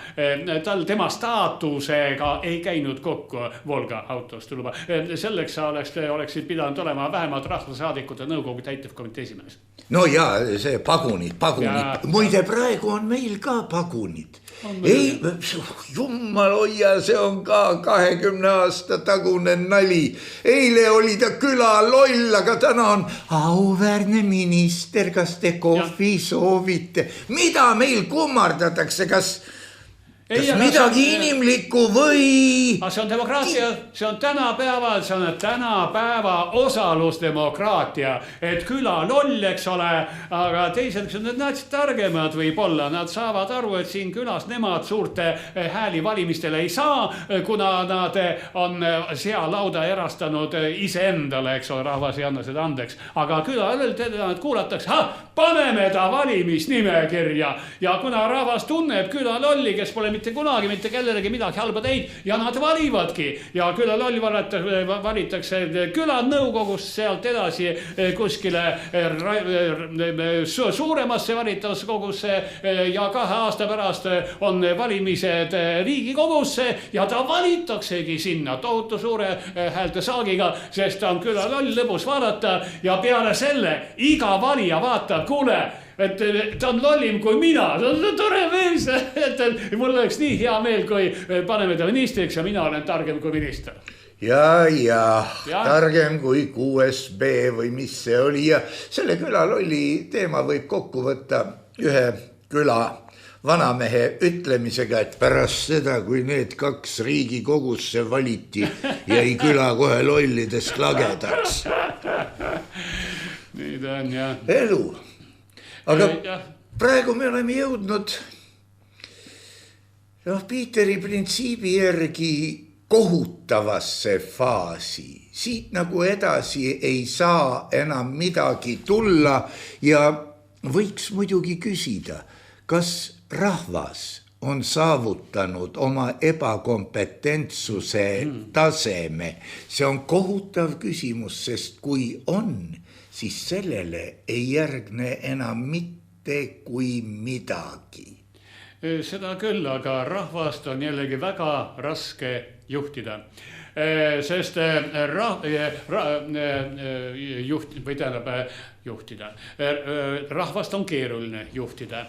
Tema staatusega ei käinud kokku Volga autoostuluba. Selleks sa oleksid pidanud olema vähemalt rahvasaadikute nõukogu täitevkomitee esimees. No ja see pagunid. Muide, praegu on meil ka pagunid. Ei, jummal hoia, see on ka 20 aasta tagune nali. Eile oli ta küla loll, aga täna on auväärne minister, kas te kohvi soovite? Mida meil kummardatakse, kas midagi inimlikku või? See on demokraatia, see on tänapäeva osalusdemokraatia, et küla loll, eks ole, aga teised, nad targemad võib-olla, nad saavad aru, et siin külas nemad suurte hääli valimistele ei saa, kuna nad on sealauda erastanud iseendale, eks ole, rahvas ei anna seda andeks, aga küla loll kuulatakse, paneme ta valimisnimekirja ja kuna rahvas tunneb küla lolli, kes pole mitte kunagi mitte kellelegi midagi halba teid ja nad valivadki ja küla loll valitakse küla nõukogust sealt edasi kuskile suuremasse valituskogusse ja 2 aasta pärast on valimised Riigikogusse ja ta valitaksegi sinna tohutu suure häälte saagiga, sest ta on küla loll, lõbus vaadata ja peale selle iga valija vaatab, kuule, et ta on lollim kui mina, see on tore mees, et mul oleks nii hea meel, kui paneme ta ministriks ja mina olen targem kui minister. Ja, targem kui 6B või mis see oli ja selle küla lolli teema võib kokku võtta ühe küla vanamehe ütlemisega, et pärast seda, kui need 2 Riigikogusse valiti, jäi küla kohe lollidest lagedaks. Nii ta on, jah. Elu. Aga praegu me oleme jõudnud Piiteri printsiibi järgi kohutavasse faasi. Siit nagu edasi ei saa enam midagi tulla ja võiks muidugi küsida, kas rahvas on saavutanud oma ebakompetentsuse taseme. See on kohutav küsimus, sest kui on, siis sellele ei järgne enam mitte kui midagi. Seda küll, aga rahvast on jällegi väga raske juhtida. Sest juhtida. Rahvast on keeruline juhtida.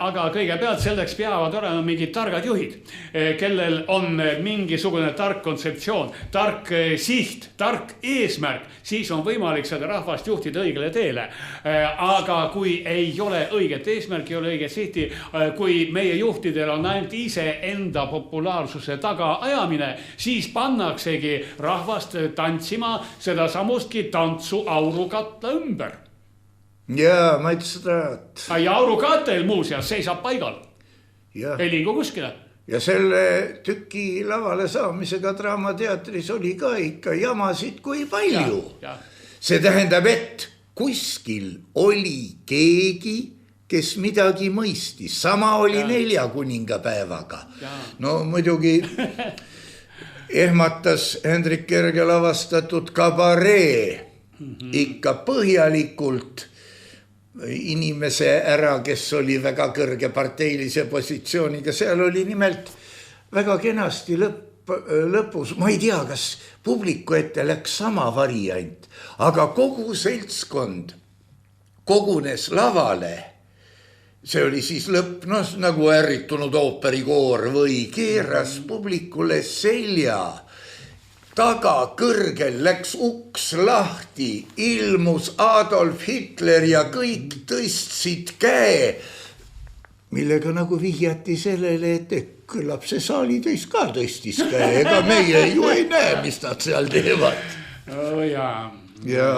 Aga kõigepealt selleks peavad olema mingid targad juhid, kellel on mingisugune tark kontseptsioon, tark siht, tark eesmärk, siis on võimalik seda rahvast juhtida õigele teele. Aga kui ei ole õiget eesmärki, ei ole õiget sihti, kui meie juhtidel on ainult ise enda populaarsuse taga ajamine, siis pannaksegi rahvast tantsima seda samustki tantsu aurukatla ümber. Jaa, ma ütlesin seda, et... Ja aurukatel muuseas seisab paigal. Ei liigu kuskile. Ja selle tüki lavale saamisega Draamateatris oli ka ikka jamasid kui palju. See tähendab, et kuskil oli keegi, kes midagi mõistis. Sama oli 4 kuningapäevaga. No muidugi ehmatas Hendrik Kerge lavastatud kabaree ikka põhjalikult inimese ära, kes oli väga kõrge parteilise positsiooniga. Seal oli nimelt väga kenasti lõpus, ma ei tea, kas publiku ette läks sama variant, aga kogu seltskond kogunes lavale. See oli siis lõpp, nagu ärritunud ooperikoor või keeras publikule selja. Taga kõrgel läks uks lahti, ilmus Adolf Hitler ja kõik tõstsid käe, millega nagu vihjati sellele, et küllap see saalitöis ka tõstis käe, ega meie ju ei näe, mis nad seal teevad. Ja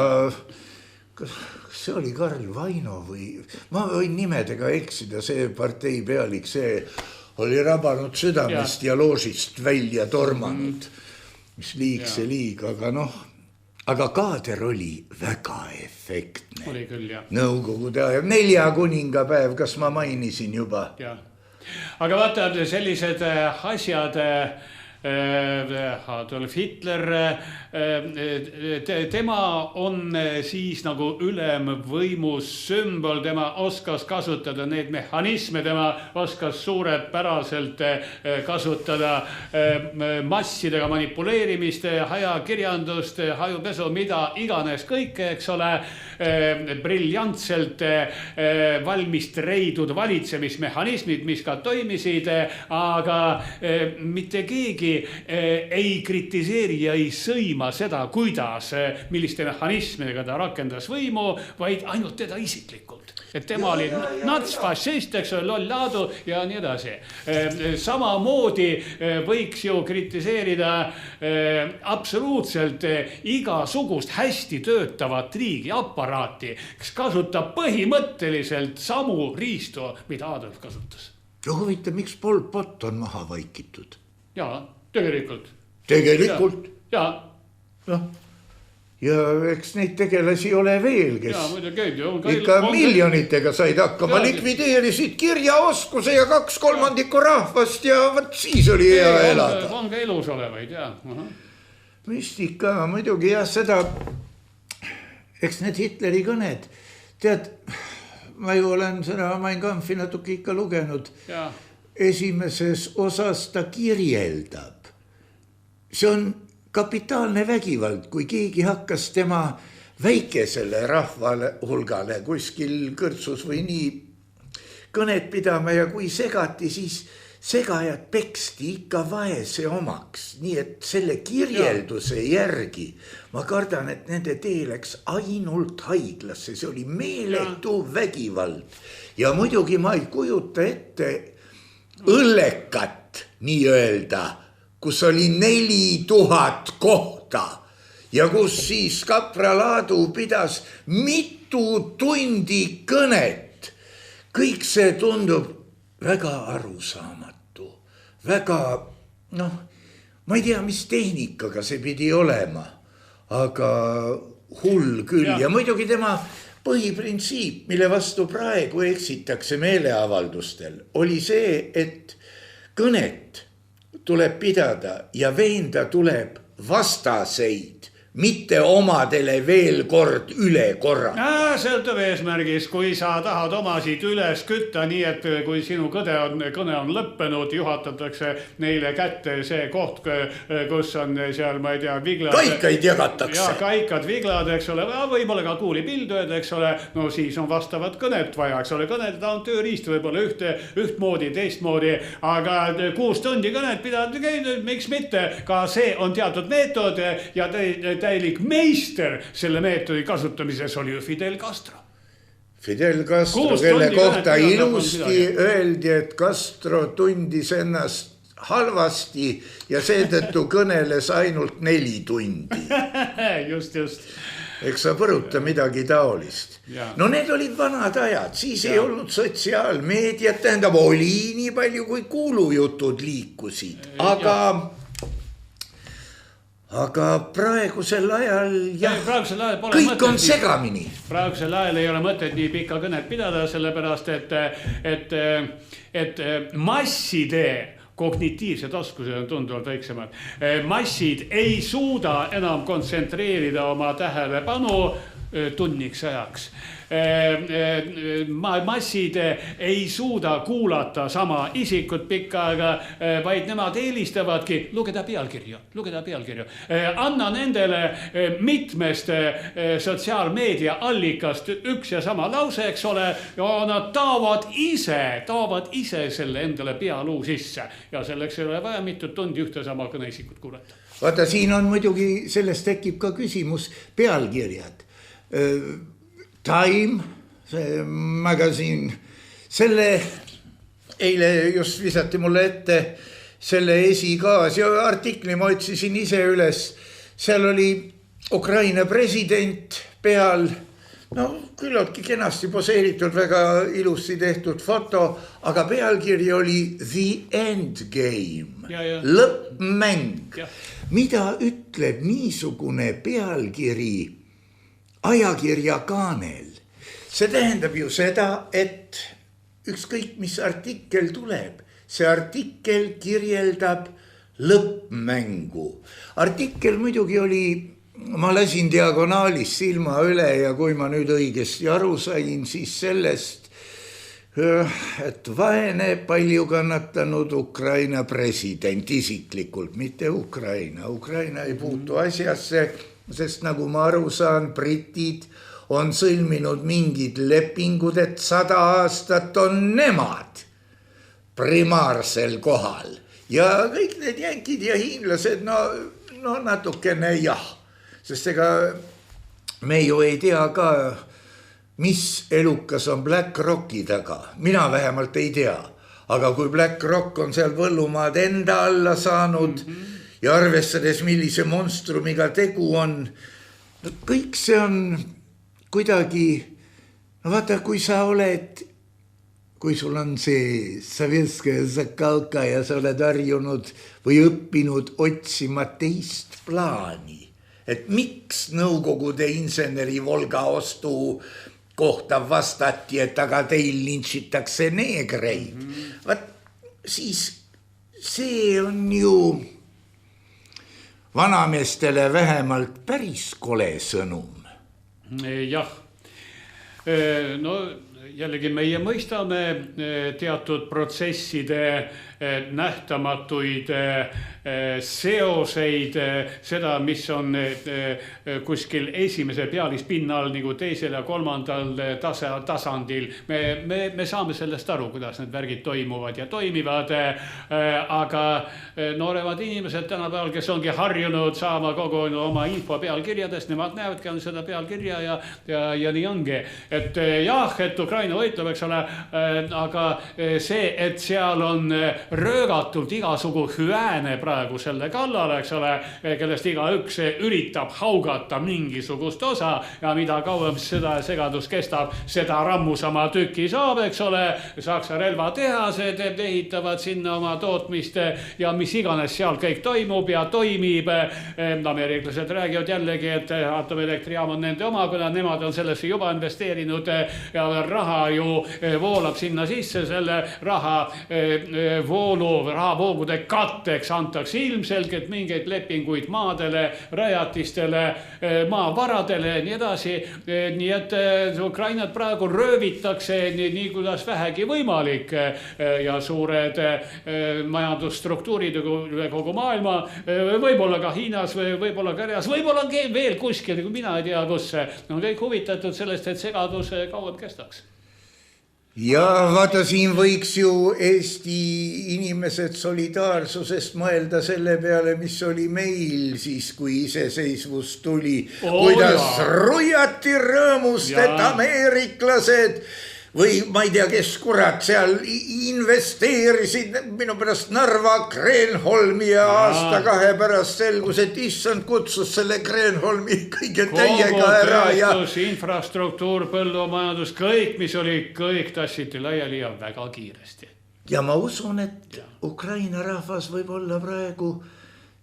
kas see oli Karl Vaino või, ma võin nimedega eksida, see partei pealik, see oli rabanud südamest ja loožist välja tormanud. Mis liig see liig, aga kaader oli väga efektne. Oli küll, jah. Nõukogude ajal 4 kuningapäev, kas ma mainisin juba? Jah. Aga vaata, sellised asjad Adolf Hitler, tema on siis nagu ülemvõimus sümbol, tema oskas kasutada neid mehhanisme, tema oskas suurepäraselt kasutada massidega manipuleerimist, hajakirjandust, hajupesu, mida iganes kõike, eks ole, briljantselt valmist reidud valitsemismehhanismid, mis ka toimisid, aga mitte keegi ei kritiseeri ja ei sõima seda, kuidas, milliste mehhanismidega ta rakendas võimu, vaid ainult teda isiklikult. Et tema oli nats, fašist, eks ole, lollaadu ja nii edasi. Samamoodi võiks ju kritiseerida absoluutselt igasugust hästi töötavat riigi aparaati, kes kasutab põhimõtteliselt samu riistu, mida Adolf kasutas. Ja huvitav, miks Pol Pot on maha vaikitud? Jaa, tegelikult. Tegelikult? Jaa. Noh, ja eks neid tegelasi ole veel, kes jaa, muidu käid ju. Ikka miljonitega said hakkama, likvideerisid kirjaoskuse ja 2/3 rahvast ja võt siis oli hea elada. On ka elus olevaid, jaa. Müstika, muidugi jah, seda, eks need Hitleri kõned, tead, ma ju olen seda Mein Kampfi natuke ikka lugenud. Jaa. Esimeses osas ta kirjeldab. See on kapitaalne vägivald, kui keegi hakkas tema väikesele rahvale hulgale kuskil kõrtsus või nii kõnet pidama ja kui segati, siis segajad peksti ikka vaese omaks. Nii et selle kirjelduse järgi ma kardan, et nende tee läks ainult haiglasse. See oli meeletu vägivald. Ja muidugi ma ei kujuta ette õllekat nii öelda, kus oli 4000 kohta ja kus siis kapralaadu pidas mitu tundi kõnet. Kõik see tundub väga arusaamatu, väga, ma ei tea, mis tehnikaga see pidi olema, aga hull küll. Ja muidugi tema põhiprintsiip, mille vastu praegu eksitakse meeleavaldustel, oli see, et kõnet tuleb pidada ja veenda tuleb vastaseid, mitte omadele veel kord üle korrata. Sõltub eesmärgis, kui sa tahad omasid üles kütta, nii et kui sinu kõne on lõppenud, juhatatakse neile kätte see koht, kus on seal, ma ei tea, viglad. Kaikaid jagatakse. Ja kaikad, viglad, eks ole, võib-olla ka kuulipildujad, eks ole, no siis on vastavat kõnet vaja, eks ole, kõnet on tööriist võib-olla ühtmoodi, teistmoodi, aga 6 tundi kõnet pidada, miks mitte, ka see on teatud meetod ja täielik meister selle meetodi kasutamises oli ju Fidel Castro. Fidel Castro, kelle kohta ilusti öeldi, et Castro tundis ennast halvasti ja seetõttu kõneles ainult 4 tundi. Just. Eks sa põruta midagi taolist. No need olid vanad ajad, siis ei olnud sotsiaalmeediat, tähendab oli nii palju, kui kuulujutud liikusid, aga praegusel ajal kõik on segamini. Praegusel ajal ei ole mõtet nii pikka kõnet pidada, sellepärast, et masside kognitiivsed oskused on tunduvalt väiksemad. Massid ei suuda enam kontsentreerida oma tähelepanu tunniks ajaks. Massid ei suuda kuulata sama isikut pikka aega, vaid nemad eelistavadki lugeda pealkirju. Anna nendele mitmest sotsiaalmeedia allikast üks ja sama lause, eks ole, ja nad taavad ise selle endale pealuu sisse ja selleks ei ole vaja mitut tundi ühte sama kõneisikut kuulata. Vaata, siin on muidugi, sellest tekib ka küsimus pealkirjad. Time, see magasiin, selle eile just visati mulle ette selle esikaas ja artikli ma otsisin ise üles. Seal oli Ukraina president peal, küllaltki kenasti poseeritud, väga ilusti tehtud foto, aga pealkiri oli The End Game, lõppmäng. Mida ütleb niisugune pealkiri ajakirja kaanel? See tähendab ju seda, et ükskõik mis artikkel tuleb, see artikkel kirjeldab lõppmängu. Artikkel muidugi oli, ma lasin diagonaalis silma üle ja kui ma nüüd õigesti aru sain, siis sellest, et vaene palju kannatanud Ukraina president isiklikult, mitte Ukraina. Ukraina ei puutu asjasse, sest nagu ma aru saan, britid on sõlminud mingid lepingud, et 100 aastat on nemad primaarsel kohal. Ja kõik need jänkid ja hiinlased, no natukene jah. Sest ega me ju ei tea ka, mis elukas on Black Rocki taga. Mina vähemalt ei tea. Aga kui Black Rock on seal põllumaad enda alla saanud ja arvestades, millise monstrumiga tegu on, no kõik see on kuidagi, no vaata, kui sa oled, kui sul on see Savjetskaja Zakalka ja sa oled harjunud või õppinud otsima teist plaani, et miks Nõukogude inseneri Volga ostu kohta vastati, et aga teil lintšitakse neegreid. Vaat siis see on ju vanameestele vähemalt päris kole sõnum. Jah, no jällegi meie mõistame teatud protsesside nähtamatuid seoseid, seda, mis on kuskil esimese pealispinnal nagu teisel ja kolmandal tasandil. Me saame sellest aru, kuidas need värgid toimuvad ja toimivad, aga nooremad inimesed tänapäeval, kes ongi harjunud saama kogu oma info pealkirjadest, nemad näevadki seda pealkirja ja nii ongi. Et jah, et Ukraina võitleb, eks ole, aga see, et seal on röögatult igasugu hüääne praegu selle kallal, eks ole, kellest igaüks üritab haugata mingisugust osa ja mida kauem seda segadus kestab, seda rammusama tüki saab, eks ole. Saksa relvatehased ehitavad sinna oma tootmist ja mis iganes seal kõik toimub ja toimib. Ameeriklased räägivad jällegi, et atomelektrijaam on nende oma, kuna nemad on sellesse juba investeerinud ja raha ju voolab sinna sisse, selle rahavoogude katteks antakse ilmselgelt mingeid lepinguid maadele, rajatistele, maavaradele ja nii edasi. Nii et Ukrainat praegu röövitakse nii kuidas vähegi võimalik ja suured majandusstruktuurid üle kogu maailma, võib-olla ka Hiinas, võib-olla Koreas, võib-olla veel kuskil, kui mina ei tea, kus on kõik huvitatud sellest, et segadus kauem kestaks. Ja vaata, siin võiks ju Eesti inimesed solidaarsusest mõelda selle peale, mis oli meil siis, kui iseseisvus tuli. Kuidas ruiati rõõmust, et ameeriklased või ma ei tea, kes kurat seal investeerisid minu pärast Narva Kreenholmi ja aasta-kahe pärast selgus, et issand kutsus selle Kreenholmi kõige täiega ära. Tööstus, infrastruktuur, põllumajandus, kõik, mis oli, kõik tassiti laiali ja väga kiiresti. Ja ma usun, et Ukraina rahvas võib olla praegu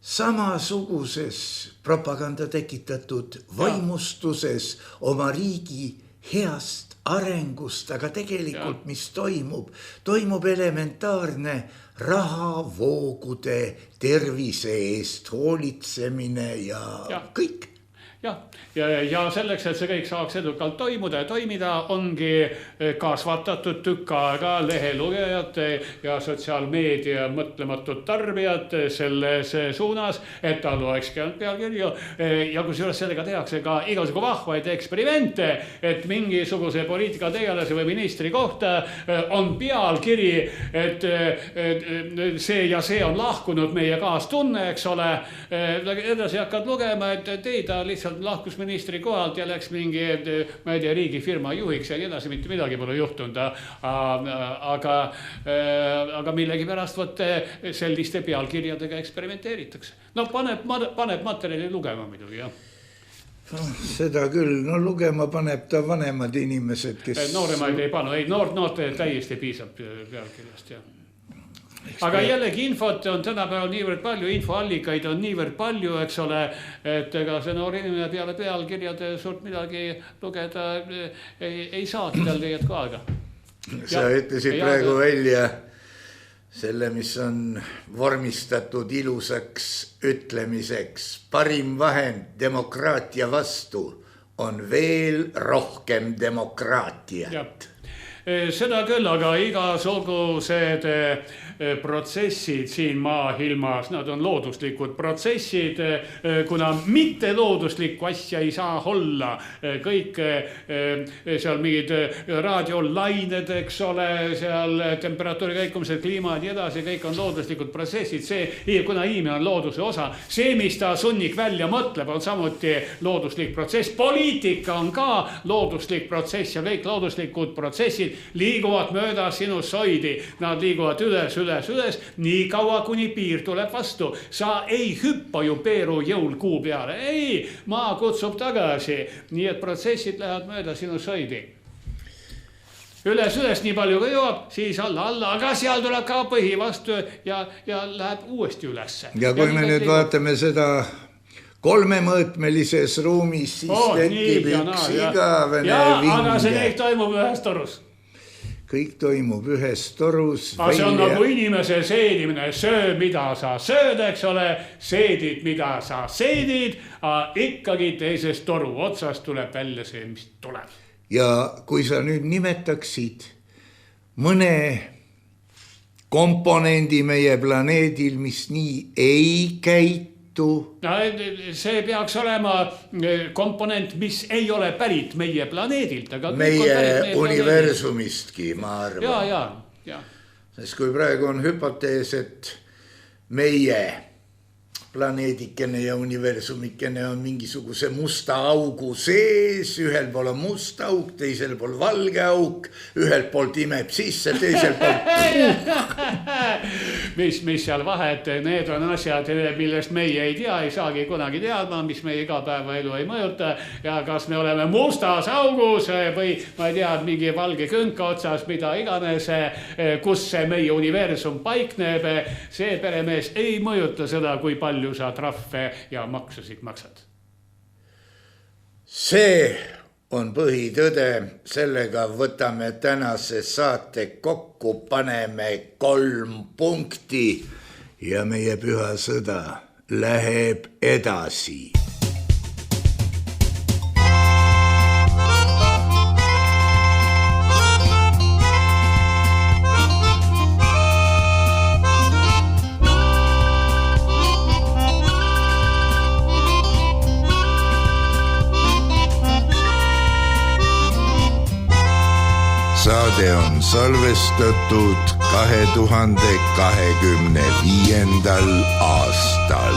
samasuguses propaganda tekitatud vaimustuses oma riigi heast arengust, aga tegelikult mis toimub? Toimub elementaarne rahavoogude tervise eest hoolitsemine ja kõik. Ja selleks, et see kõik saaks edukalt toimuda ja toimida, ongi kasvatatud tükk aega lehelugejad ja sotsiaalmeedia mõtlematud tarbijad selles suunas, et ta loekski pealkirju ja kusjuures sellega tehakse ka igasugu vahvaid eksperimente, et mingisuguse poliitikategelase või ministri kohta on pealkiri, et see ja see on lahkunud meie kaastunne, eks ole. Edasi hakkad lugema, et ta lihtsalt lahkus ministri kohalt ja läks mingi, ma ei tea, riigifirma juhiks ja nii edasi, mitte midagi pole juhtunud. Aga millegi pärast selliste pealkirjadega eksperimenteeritakse. No paneb materjali lugema muidugi, jah. Seda küll, no lugema paneb ta vanemad inimesed, kes... Nooremaid ei panu, noorte täiesti piisab pealkirjast, jah. Aga jällegi infot on tänapäeval niivõrd palju, infoallikaid on niivõrd palju, eks ole, et ega see noor inimene peale pealkirjade suurt midagi lugeda ei saagi, tal leiad ka aega. Sa ütlesid praegu välja selle, mis on vormistatud ilusaks ütlemiseks. Parim vahend demokraatia vastu on veel rohkem demokraatiat. Seda küll, aga igasugused protsessid siin maailmas, nad on looduslikud protsessid, kuna mitte looduslikku asja ei saa olla. Kõik seal mingid raadiolained, eks ole, seal temperatuuri käikumised, kliima ja nii edasi, kõik on looduslikud protsessid. See, kuna inimene on looduse osa, see, mis ta sunnik välja mõtleb, on samuti looduslik protsess. Poliitika on ka looduslik protsess ja kõik looduslikud protsessid liiguvad mööda sinusoidi. Nad liiguvad üles, nii kaua, kuni piir tuleb vastu. Sa ei hüppa ju Peeru jõul kuu peale. Ei, maa kutsub tagasi. Nii et protsessid lähevad mööda sinusoidi. Üles, nii palju kui jõuab, siis alla, aga seal tuleb ka põhi vastu ja läheb uuesti üles. Ja kui me nüüd vaatame seda kolmemõõtmelises ruumis, siis tekib üks igavene vinge. Aga see kõik toimub ühes torus. Kõik toimub ühes torus. Aga see on nagu inimese seedimine. Söö, mida sa sööd, eks ole. Seedid, mida sa seedid. Aga ikkagi teises toru otsast tuleb välja see, mis tuleb. Ja kui sa nüüd nimetaksid mõne komponendi meie planeedil, mis nii ei käitu. No, see peaks olema komponent, mis ei ole pärit meie planeedilt. Aga meie universumistki, ma arvan. Ja. Sest kui praegu on hüpotees, et meie planeedikene ja universumikene on mingisuguse musta augu sees, ühel pool on must auk, teisel pool valge auk, ühelt poolt imeb sisse, teisel poolt mis seal vahet, need on asjad, millest meie ei tea, ei saagi kunagi teadma, mis meie igapäevaelu ei mõjuta ja kas me oleme mustas augus või ma ei tea, mingi valge künka otsas, mida iganes, kus see meie universum paikneb, see peremees ei mõjuta seda, kui palju sa trahve ja maksusid maksad. See on põhitõde, sellega võtame tänase saate kokku, paneme 3 punkti ja meie püha sõda läheb edasi. Saade on salvestatud 2025. aastal.